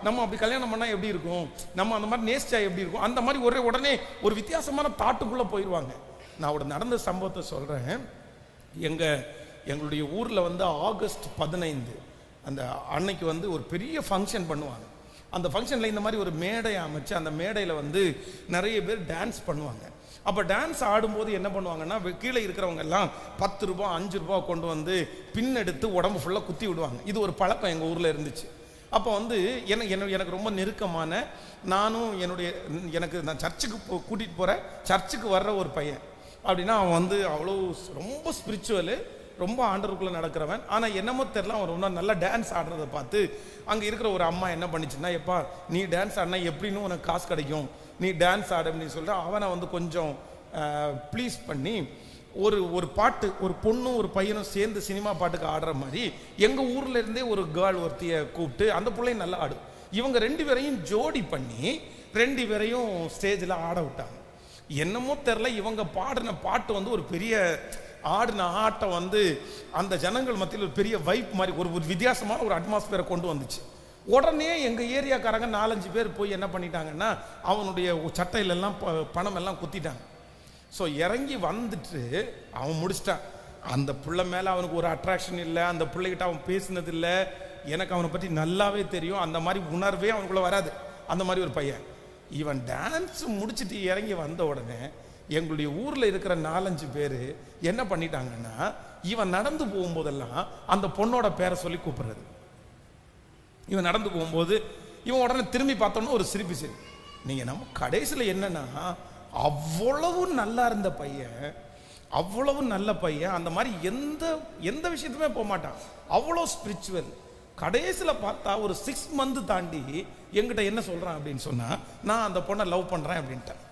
நம்ம அப்படி கல்யாணம் பண்ணா எப்படி இருக்கும், நம்ம அந்த மாதிரி நேசிச்சா எப்படி இருக்கும், அந்த மாதிரி உடனே ஒரு வித்தியாசமான தாட்டுக்குள்ள போயிடுவாங்க. நான் ஒரு நடந்த சம்பவத்தை சொல்றேன். எங்களுடைய ஊர்ல ஆகஸ்ட் 15 அந்த அன்னைக்கு ஒரு பெரிய ஃபங்க்ஷன் பண்ணுவாங்க. அந்த ஃபங்க்ஷனில் இந்த மாதிரி ஒரு மேடை அமைச்சு அந்த மேடையில் நிறைய பேர் டான்ஸ் பண்ணுவாங்க. அப்போ டான்ஸ் ஆடும்போது என்ன பண்ணுவாங்கன்னா, கீழே இருக்கிறவங்க எல்லாம் 10 ரூபா 5 ரூபா கொண்டு பின் எடுத்து உடம்பு ஃபுல்லாக குத்தி விடுவாங்க. இது ஒரு பழக்கம் எங்கள் ஊரில் இருந்துச்சு. அப்போ எனக்கு ரொம்ப நெருக்கமான, நானும் நான் சர்ச்சுக்கு கூட்டிகிட்டு போகிற, சர்ச்சுக்கு வர்ற ஒரு பையன் அப்படின்னா அவன் அவ்வளோ ரொம்ப ஸ்பிரிச்சுவலு, ரொம்ப ஆண்டவருக்குள்ளே நடக்கிறவன். ஆனால் என்னமோ தெரியல, அவன் ரொம்ப நல்லா டான்ஸ் ஆடுறதை பார்த்து அங்கே இருக்கிற ஒரு அம்மா என்ன பண்ணிச்சுன்னா, எப்பா நீ டான்ஸ் ஆடினா எப்படின்னு உனக்கு காசு கிடைக்கும், நீ டான்ஸ் ஆடு அப்படின்னு சொல்லிட்டு அவனை கொஞ்சம் ப்ளீஸ் பண்ணி ஒரு பாட்டு, ஒரு பொண்ணும் ஒரு பையனும் சேர்ந்து சினிமா பாட்டுக்கு ஆடுற மாதிரி எங்கள் ஊரில் இருந்தே ஒரு கேர்ள் ஒருத்தியை கூப்பிட்டு அந்த பிள்ளையும் நல்லா ஆடு, இவங்க 2 பேரையும் ஜோடி பண்ணி 2 பேரையும் ஸ்டேஜில் ஆட விட்டாங்க. என்னமோ தெரில, இவங்க பாடின பாட்டு ஒரு பெரிய ஆடின ஆட்டம் அந்த ஜனங்கள் மத்தியில் ஒரு பெரிய வைப் மாதிரி ஒரு வித்தியாசமான ஒரு அட்மாஸ்பியரை கொண்டு வந்துச்சு. உடனே எங்கள் ஏரியாக்காரங்க 4-5 பேர் போய் என்ன பண்ணிட்டாங்கன்னா, அவனுடைய சட்டையிலெல்லாம் பணம் எல்லாம் குத்திட்டாங்க. ஸோ இறங்கி வந்துட்டு அவன் முடிச்சிட்டான். அந்த பிள்ளை மேலே அவனுக்கு ஒரு அட்ராக்ஷன் இல்லை, அந்த பிள்ளைகிட்ட அவன் பேசினது இல்லை. எனக்கு அவனை பற்றி நல்லாவே தெரியும், அந்த மாதிரி உணர்வே அவனுக்குள்ளே வராது. அந்த மாதிரி ஒரு பையன். இவன் டான்ஸ் முடிச்சுட்டு இறங்கி வந்த உடனே எங்களுடைய ஊரில் இருக்கிற 4-5 பேர் என்ன பண்ணிட்டாங்கன்னா, இவன் நடந்து போகும்போதெல்லாம் அந்த பொண்ணோட பேரை சொல்லி கூப்பிடுறது. இவன் நடந்து போகும்போது இவன் உடனே திரும்பி பார்த்தோன்னா ஒரு சிரிப்பு சரி. நீங்கள் நம்ம கடைசியில் என்னன்னா, அவ்வளவு நல்லா இருந்த பையன், அவ்வளவு நல்ல பையன், அந்த மாதிரி எந்த விஷயத்துமே போக மாட்டான், அவ்வளோ ஸ்பிரிச்சுவல். கடைசியில் பார்த்தா ஒரு 6 மந்த் தாண்டி என்கிட்ட என்ன சொல்கிறான் அப்படின்னு சொன்னால், நான் அந்த பொண்ணை லவ் பண்ணுறேன் அப்படின்ட்டேன்.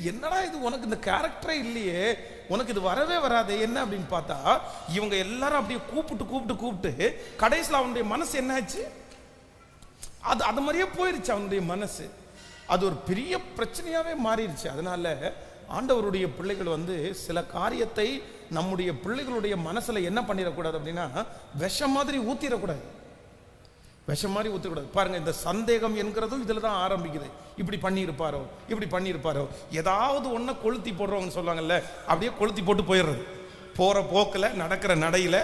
என்னடா இது, உனக்கு இந்த கேரக்டரே இல்லையே, உனக்கு இது வரவே வராது என்ன அப்படின்னு பார்த்தா, இவங்க எல்லாரும் அப்படியே கூப்பிட்டு கடைசியில் அவனுடைய மனசு என்னாச்சு, அது மாதிரியே போயிருச்சு அவனுடைய மனசு. அது ஒரு பெரிய பிரச்சனையாவே மாறிடுச்சு. அதனால ஆண்டவருடைய பிள்ளைகள் சில காரியத்தை நம்முடைய பிள்ளைகளுடைய மனசுல என்ன பண்ணிடக்கூடாது அப்படின்னா, விஷம் மாதிரி ஊத்திடக்கூடாது. விஷம் மாதிரி ஊற்றக்கூடாது. பாருங்க, இந்த சந்தேகம் என்கிறதும் இதில் தான் ஆரம்பிக்குது. இப்படி பண்ணியிருப்பாரோ, ஏதாவது ஒன்றை கொளுத்தி போடுறவங்கன்னு சொல்லுவாங்கல்ல, அப்படியே கொளுத்தி போட்டு போயிடுறது. போகிற போக்கில், நடக்கிற நடையில்,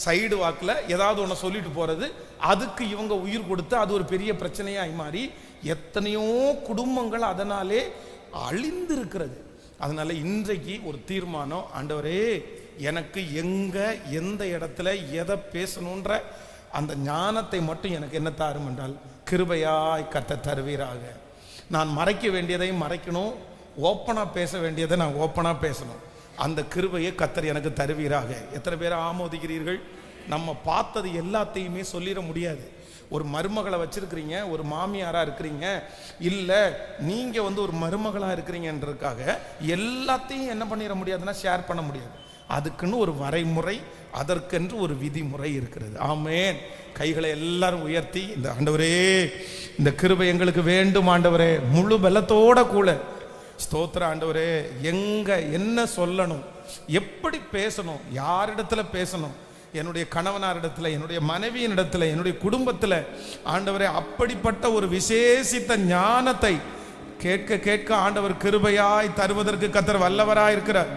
சைடு வாக்கில் ஏதாவது ஒன்றை சொல்லிட்டு போகிறது. அதுக்கு இவங்க உயிர் கொடுத்து அது ஒரு பெரிய பிரச்சனையாகி மாறி எத்தனையோ குடும்பங்கள் அதனாலே அழிந்து இருக்கிறது. அதனால இன்றைக்கு ஒரு தீர்மானம், ஆண்டவரே எனக்கு எந்த இடத்துல எதை பேசணுன்ற அந்த ஞானத்தை மட்டும் எனக்கு என்ன தாரும் என்றால், கிருபையாய் கர்த்தர் தருவீராக. நான் மறைக்க வேண்டியதை மறைக்கணும், ஓப்பனாக பேச வேண்டியதை நான் ஓப்பனாக பேசணும். அந்த கிருபையை கர்த்தர் எனக்கு தருவீராக. எத்தனை பேர் ஆமோதிக்கிறீர்கள்? நம்ம பார்த்தது எல்லாத்தையுமே சொல்லிட முடியாது. ஒரு மருமகளை வச்சிருக்கிறீங்க, ஒரு மாமியாராக இருக்கிறீங்க, இல்லை நீங்கள் ஒரு மருமகளாக இருக்கிறீங்கன்றதுக்காக எல்லாத்தையும் என்ன பண்ணிட முடியாதுன்னா ஷேர் பண்ண முடியாது. அதுக்குன்னு ஒரு வரைமுறை, அதற்கென்று ஒரு விதிமுறை இருக்கிறது. ஆமென். கைகளை எல்லாரும் உயர்த்தி, இந்த ஆண்டவரே இந்த கிருபை எங்களுக்கு வேண்டும் ஆண்டவரே, முழு பலத்தோட கூட ஸ்தோத்திர ஆண்டவரே. என்ன சொல்லணும், எப்படி பேசணும், யாரிடத்துல பேசணும், என்னுடைய கணவனாரிடத்துல, என்னுடைய மனைவியின் இடத்துல, என்னுடைய குடும்பத்தில் ஆண்டவரே அப்படிப்பட்ட ஒரு விசேஷித்த ஞானத்தை கேட்க கேட்க ஆண்டவர் கிருபையாய் தருவதற்கு கர்த்தர் வல்லவராய் இருக்கிறார்.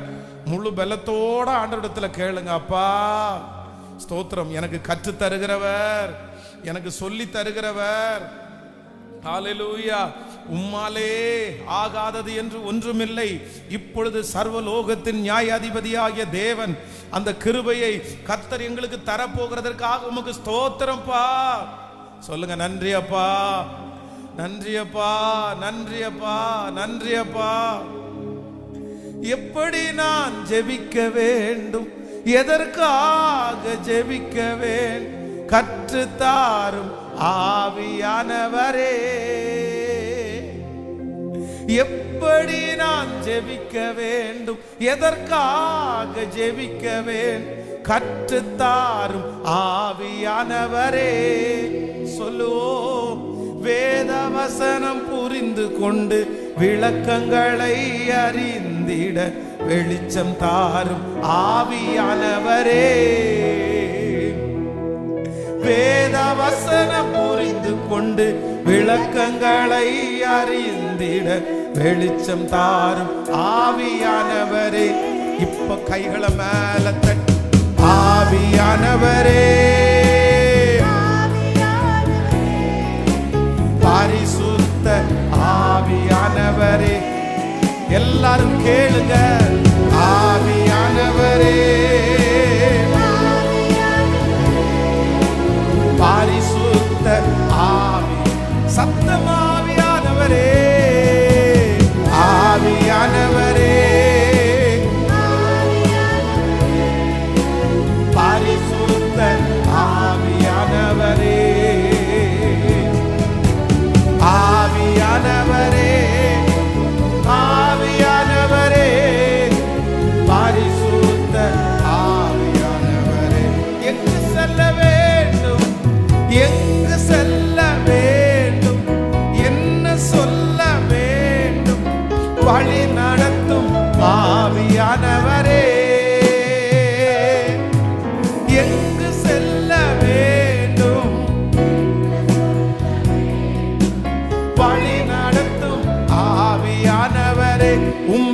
முழு பலத்தோட ஆண்டவரிடத்துல கேளுங்க. அப்பா ஸ்தோத்திரம், எனக்கு கற்று தருகிறவர், எனக்கு சொல்லி தருகிறவர். ஹல்லேலூயா. உம்மாலே ஆகாதது என்று ஒன்றுமில்லை. இப்பொழுது சர்வலோகத்தின் நியாயாதிபதியாகிய தேவன் அந்த கிருபையை கர்த்தர் எங்களுக்கு தரப்போகிறதற்காக உமக்கு ஸ்தோத்திரம்ப்பா. சொல்லுங்க, நன்றி அப்பா, நன்றி அப்பா, நன்றி அப்பா, நன்றி அப்பா. எப்படி நான் ஜெபிக்க வேண்டும், எதற்காக ஜெபிக்க வேண்டும், கற்றுத்தாரும் ஆவியானவரே. எப்படி நான் ஜெபிக்க வேண்டும், எதற்காக ஜெபிக்க வேண்டும், கற்றுத்தாரும் ஆவியானவரே. சொல்லுவோம். வேத வசனம் புரிந்து கொண்டு விளக்கங்களை அறிந்திட வெளிச்சம் தாரும் ஆவியானவரே. வேத வசனம் புரிந்து கொண்டு விளக்கங்களை அறிந்திட வெளிச்சம் தாரும் ஆவியானவரே. இப்ப கைகளை மேல தட்டி ஆவியானவரே, பரிசுத்த ஆவியானவரே. எல்லாரும் கேளுங்க. ஆவியானவரே, பரிசுத்த ஆவி, சத்தம் ஆவியானவரே, ஆவியானவரே, பரிசுத்த ஆவியானவரே, ஆவியானவரே, ஆவியானவரே, பரிசுத்த ஆவியானவரே. எங்கு செல்ல வேண்டும், எங்கு செல்ல வேண்டும், என்ன சொல்ல வேண்டும், வழி நடத்தும் ஆவியானவரே. எங்கு செல்ல வேண்டும், வழி நடத்தும் ஆவியானவரே.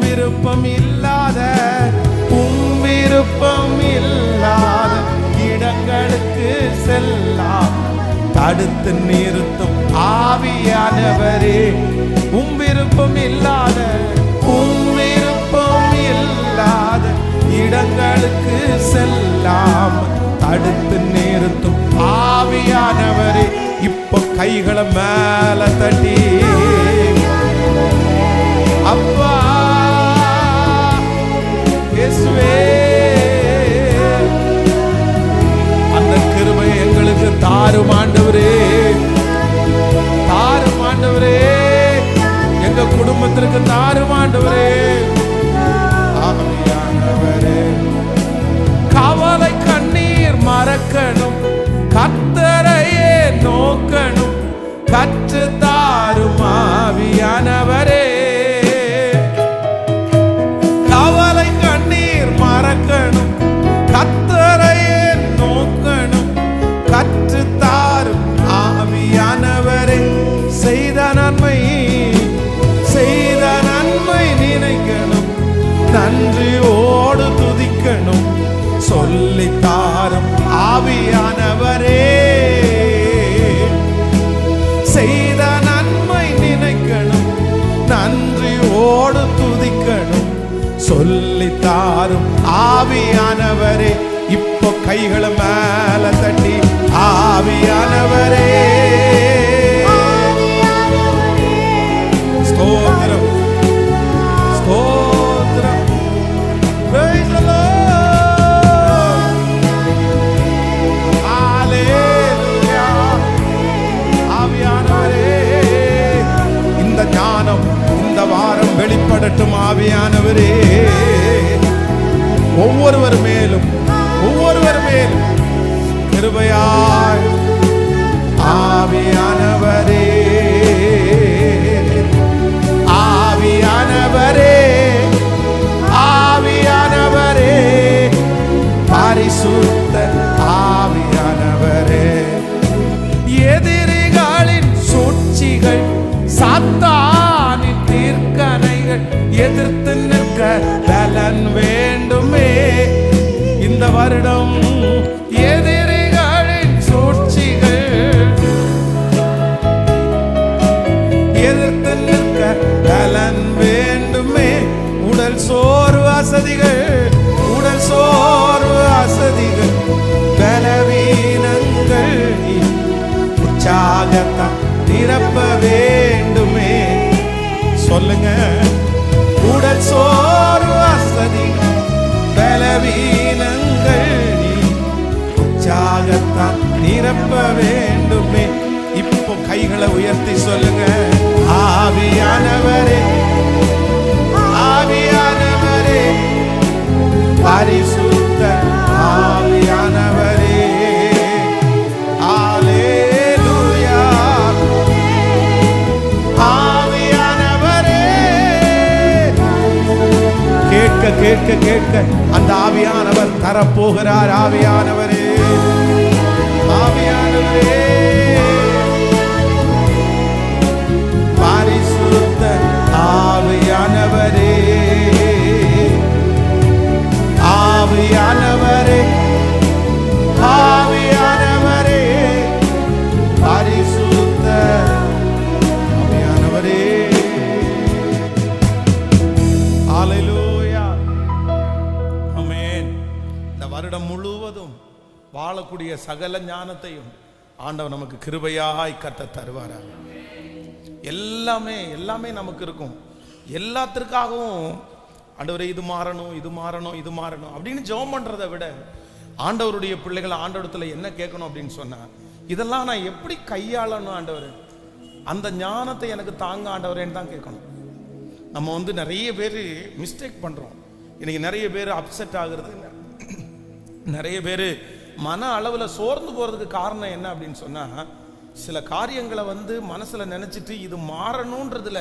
விருப்பம் இல்லாத விருப்பம் இல்லாத இடங்களுக்கு செல்லாம் தடுத்து நிறுத்தும் ஆவியானவரே. விருப்பம் இல்லாத விருப்பம் இல்லாத இடங்களுக்கு செல்லாம் தடுத்து நிறுத்தும் ஆவியானவரே. இப்ப கைகளை மேல தட்டி அப்பா இயேசுவே, அந்த கிருபையை எங்களுக்கு தாரும் ஆண்டவரே, தாரும் ஆண்டவரே, எங்க குடும்பத்திற்கு தாரும் ஆண்டவரே. ஆவியானவரே, கவலை கண்ணீர் மறக்கணும், கர்த்தரையே நோக்கணும், கற்று தாரும் ஆவியானவரே. கவலை கண்ணீர் மறக்கணும், கர்த்தரையே நோக்கணும், கற்று தாரும் ஆவியானவரே. செய்த நன்மை நினைக்கணும், நன்றியோடு துதிக்கணும், சொல்லி தாரும் ஆவியானவரே. செய்த நன்மை நினைக்கணும், நன்றியோடு துதிக்கணும், சொல்லி தாரும் ஆவியானவரே. இப்போ கைகளை மேல தட்டி ஆவியானவரே, ஸ்தோத்திரம் ஸ்தோத்திரம். Praise the Lord. Hallelujah. ஆவியானவரே, இந்த ஞானம் இந்த வாரம் வெளிப்படட்டும் ஆவியானவரே. ஒவ்வொருவர் மேலும் கிருபையாய் ஆவியானவரே, ஆவியானவரே, ஆவியானவரே, பரிசுத்த ஆவியானவரே. எதிரிகளின் சூழ்ச்சிகள், சாத்தானின் தீர்க்கணைகள் எதிர்த்து நிற்க பலன் வேண்டுமே. இந்த வருடம் எதிரிகளின் சூழ்ச்சிகள் எதிர்த்து நிற்க பலன் வேண்டுமே. உடல் சோர்வு அசதிகள், உடல் சோர்வு அசதிகள், பலவீனங்கள் உற்சாகத்தை நிரப்ப வேண்டுமே. சொல்லுங்க. உடல் சோர்வு அசதிகள், பலவீனங்கள் உற்சாகத்தால் நிரப்ப வேண்டுமே. இப்போ கைகளை உயர்த்தி சொல்லுங்க. ஆவியானவரே, பரிசுத்த ஆவியானவரே, அல்லேலூயா. ஆவியானவரே, கேட்க கேட்க கேட்க அந்த ஆவியானவர் தரப்போகிறார். ஆவியானவரே, ஆவியானவரே, பரிசுத்த ஆவியானவரே, ஆவியானவரே, ஆவியானவரே, பரிசுத்த ஆவியானவரே. ஹல்லேலூயா, ஆமென். இந்த வருடம் முழுவதும் வாழக்கூடிய சகல ஞானத்தையும் ஆண்டவர் நமக்கு கிருபையாய் கத்த தருவாரா. எல்லாமே எல்லாமே நமக்கு இருக்கும். எல்லாத்திற்காகவும் ஆண்டவரே இது மாறணும், இது மாறணும், இது மாறணும் அப்படின்னு ஜெபம் பண்றதை விட ஆண்டவருடைய பிள்ளைகள் ஆண்டவரத்துல என்ன கேட்கணும் அப்படின்னு சொன்னா, இதெல்லாம் நான் எப்படி கையாளணும் ஆண்டவர், அந்த ஞானத்தை எனக்கு தாங்க ஆண்டவரேன்னு தான் கேட்கணும். நம்ம நிறைய பேர் மிஸ்டேக் பண்றோம். இன்னைக்கு நிறைய பேர் அப்செட் ஆகுறது, நிறைய பேர் மன அளவில் சோர்ந்து போறதுக்கு காரணம் என்ன அப்படின்னு சொன்னா, சில காரியங்களை மனசுல நினைச்சிட்டு இது மாறணும்ன்றதுல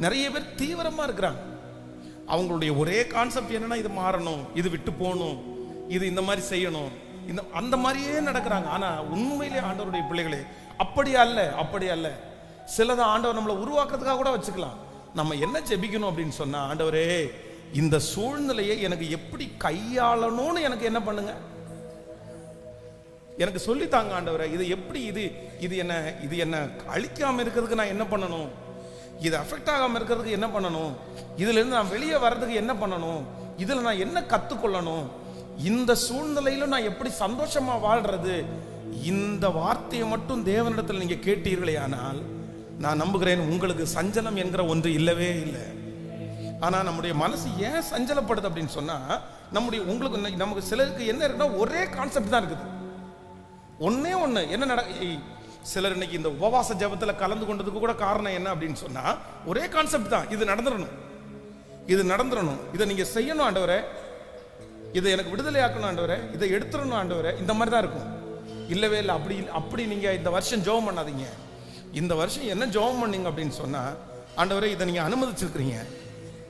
நிறைய பேர் தீவிரமா இருக்கிறாங்க. அவங்களுடைய ஒரே கான்செப்ட் என்னன்னா, இது மாறணும், இது விட்டு போகணும், இது இந்த மாதிரி செய்யணும், அந்த மாதிரியே நடக்கிறாங்க. ஆனா உண்மையிலே ஆண்டவருடைய பிள்ளைகளே அப்படி அல்ல, அப்படி அல்ல. சிலதை ஆண்டவர் நம்மளை உருவாக்குறதுக்காக கூட வச்சுக்கலாம். நம்ம என்ன ஜெபிக்கணும் அப்படின்னு சொன்னா, ஆண்டவரே இந்த சூழ்நிலையை எனக்கு எப்படி கையாளணும்னு எனக்கு என்ன பண்ணுங்க, எனக்கு சொல்லித்தாங்க ஆண்டவரே. இது எப்படி இது என்ன அழிக்காம இருக்கிறதுக்கு நான் என்ன பண்ணணும், இது அஃபெக்ட் ஆகாம இருக்கிறதுக்கு என்ன பண்ணணும், இதுல இருந்து நான் வெளியே வர்றதுக்கு என்ன பண்ணணும், இதுல நான் என்ன கத்துக்கொள்ளணும், இந்த சூழ்நிலையில நான் எப்படி சந்தோஷமா வாழ்றது. இந்த வார்த்தையை மட்டும் தேவனிடத்தில் நீங்க கேட்டீர்களே ஆனால் நான் நம்புகிறேன் உங்களுக்கு சஞ்சலம் என்கிற ஒன்று இல்லவே இல்லை. ஆனா நம்முடைய மனசு ஏன் சஞ்சலப்படுது அப்படின்னு சொன்னா, நமக்கு சிலருக்கு என்ன இருக்குன்னா, ஒரே கான்செப்ட் தான் இருக்குது. ஒன்னே ஒண்ணு என்ன சிலர் இன்னைக்கு இந்த உபவாச ஜெபத்துல கலந்து கொண்டதுக்கு கூட காரணம் என்ன அப்படின்னு சொன்னா, ஒரே கான்செப்ட் தான், இது நடந்துடணும், இது நடந்துடணும், இதை நீங்க செய்யணும் ஆண்டவரே, இதை எனக்கு விடுதலை ஆக்கணும் ஆண்டவரே, இதை எடுத்துடணும் ஆண்டவரே. இந்த மாதிரி தான் இருக்கும். இல்லவே இல்லை. அப்படி நீங்க இந்த வருஷம் ஜெபம் பண்ணாதீங்க. இந்த வருஷம் என்ன ஜெபம் பண்ணீங்க அப்படின்னு சொன்னா, ஆண்டவரே இதை நீங்க அனுமதிச்சிருக்கிறீங்க,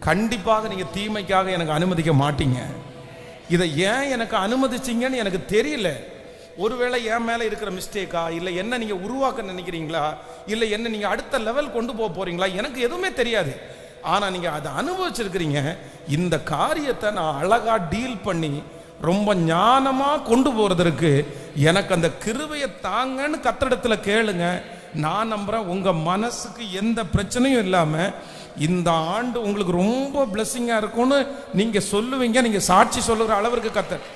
கண்டிப்பாக நீங்க தீமைக்காக எனக்கு அனுமதிக்க மாட்டீங்க. இதை ஏன் எனக்கு அனுமதிச்சீங்கன்னு எனக்கு தெரியல. ஒருவேளை என் மேல இருக்கிற மிஸ்டேக்கா, இல்ல என்ன நீங்க உருவாக்க நினைக்கிறீங்களா, இல்ல என்ன நீங்க அடுத்த லெவல் கொண்டு போக போறீங்களா, எனக்கு எதுவுமே தெரியாது. ஆனா நீங்க அதை அனுபவிச்சிருக்கிறீங்க. இந்த காரியத்தை நான் அழகா டீல் பண்ணி ரொம்ப ஞானமா கொண்டு போறதற்கு எனக்கு அந்த கிருபையை தாங்கன்னு கர்த்தரிடத்துல கேளுங்க. நான் நம்புறேன் உங்க மனசுக்கு எந்த பிரச்சனையும் இல்லாம இந்த ஆண்டு உங்களுக்கு ரொம்ப பிளெஸிங்கா இருக்கும்னு நீங்க சொல்லுவீங்க. நீங்க சாட்சி சொல்லுகிற அளவிற்கு கர்த்தர்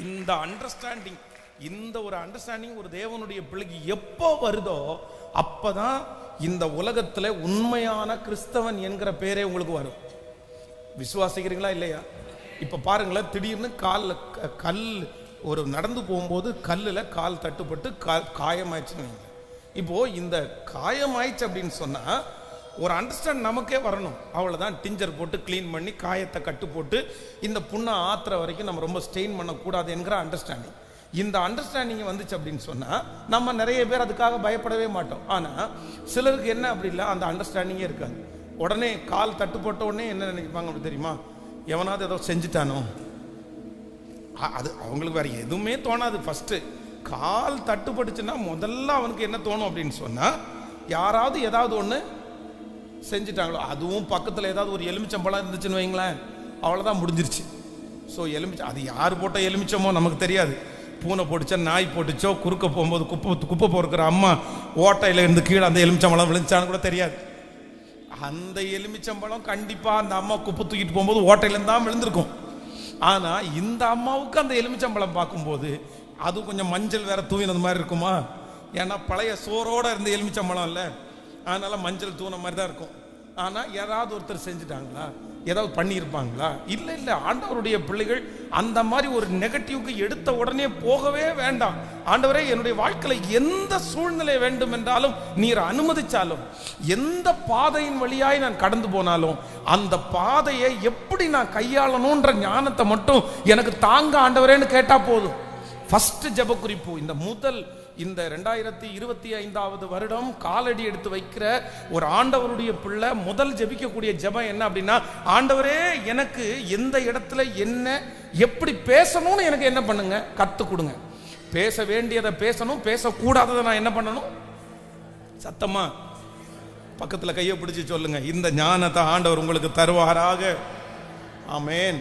இந்த அண்டர்ஸ்டாண்டிங், இந்த ஒரு அண்டர்ஸ்டாண்டிங் ஒரு தேவனுடைய பிள்ளைக்கு எப்போ வருதோ அப்பதான் இந்த உலகத்துல உண்மையான கிறிஸ்தவன் என்கிற பேரே உங்களுக்கு வரும். விசுவாசிக்கிறீங்களா இல்லையா? இப்ப பாருங்களேன், திடீர்னு கல் ஒரு நடந்து போகும்போது கல்லுல கால் தட்டுப்பட்டு காயமாயிடுச்சுன்னு. இப்போ இந்த காயமாயிடுச்சு அப்படின்னு சொன்னா ஒரு அண்டர்ஸ்டாண்ட் நமக்கே வரணும். அவ்வளவுதான், டிஞ்சர் போட்டு கிளீன் பண்ணி காயத்தை கட்டு போட்டு இந்த புண்ணை ஆத்துற வரைக்கும் நம்ம ரொம்ப ஸ்டெயின் பண்ணக்கூடாது என்கிற அண்டர்ஸ்டாண்டிங். இந்த அண்டர்ஸ்டாண்டிங் வந்துச்சு அப்படின்னு சொன்னா நம்ம நிறைய பேர் அதுக்காக பயப்படவே மாட்டோம். ஆனா சிலருக்கு என்ன அப்படி இல்லை, அந்த அண்டர்ஸ்டாண்டிங்கே இருக்காது. உடனே கால் தட்டு போட்ட உடனே என்ன நினைப்பாங்க அப்படி தெரியுமா, எவனாவது ஏதோ செஞ்சுட்டானோ, அது அவங்களுக்கு வேற எதுவுமே தோணாது. ஃபர்ஸ்ட் கால் தட்டுப்பட்டுச்சுன்னா முதல்ல அவனுக்கு என்ன தோணும் அப்படின்னு சொன்னா, யாராவது ஏதாவது ஒண்ணு செஞ்சுட்டாங்களோ, அதுவும் பக்கத்துல ஏதாவது ஒரு எலுமிச்சம்பழம் இருந்துச்சுன்னு வைங்களேன், அவ்வளவுதான், முடிஞ்சிருச்சு. ஸோ எலுமிச்சம் அது யார் போட்ட எலுமிச்சமோ நமக்கு தெரியாது. பூனை போட்டுச்சா, நாய் போட்டுச்சோ, குறுக்க போகும்போது குப்பை பொறுக்கிற அம்மா ஓட்டையில இருந்து கீழே அந்த எலுமிச்சம்பழம் விழுந்துச்சான்னு கூட தெரியாது. அந்த எலுமிச்சம்பழம் கண்டிப்பா அந்த அம்மா குப்பை தூக்கிட்டு போகும்போது ஓட்டையில தான் விழுந்திருக்கும். ஆனா இந்த அம்மாவுக்கு அந்த எலுமிச்சம்பழம் பார்க்கும்போது அது கொஞ்சம் மஞ்சள் வேற தூவினது மாதிரி இருக்குமா, ஏன்னா பழைய சோரோட இருந்த எலுமிச்சம்பழம் இல்லை, அதனால மஞ்சள் தூண மாதிரி தான் இருக்கும். ஆனா யாராவது ஒருத்தர் செஞ்சுட்டாங்களா, ஏதாவது பண்ணியிருப்பாங்களா? இல்லை இல்லை. ஆண்டவருடைய பிள்ளைகள் அந்த மாதிரி ஒரு நெகட்டிவ்க்கு எடுத்த உடனே போகவே வேண்டாம். ஆண்டவரே, என்னுடைய வாழ்க்கையில் எந்த சூழ்நிலை வேண்டும் என்றாலும் நீர் அனுமதிச்சாலும், எந்த பாதையின் வழியாய் நான் கடந்து போனாலும் அந்த பாதையை எப்படி நான் கையாளணுன்ற ஞானத்தை மட்டும் எனக்கு தாங்க ஆண்டவரேன்னு கேட்டா போதும். ஃபர்ஸ்ட் ஜெப குறிப்பு. இந்த 2025வது வருடம் காலடி எடுத்து வைக்கிற ஒரு ஆண்டவருடைய பிள்ளை முதல் ஜெபிக்கக்கூடிய ஜெபம் என்ன அப்படின்னா, ஆண்டவரே, எனக்கு எந்த இடத்துல என்ன எப்படி பேசணும்னு எனக்கு என்ன பண்ணுங்க, கத்து கொடுங்க. பேச வேண்டியதை பேசணும், பேசக்கூடாததை நான் என்ன பண்ணணும்? சத்தமா பக்கத்துல கையை பிடிச்சு சொல்லுங்க, இந்த ஞானத்தை ஆண்டவர் உங்களுக்கு தருவாராக. ஆமென்.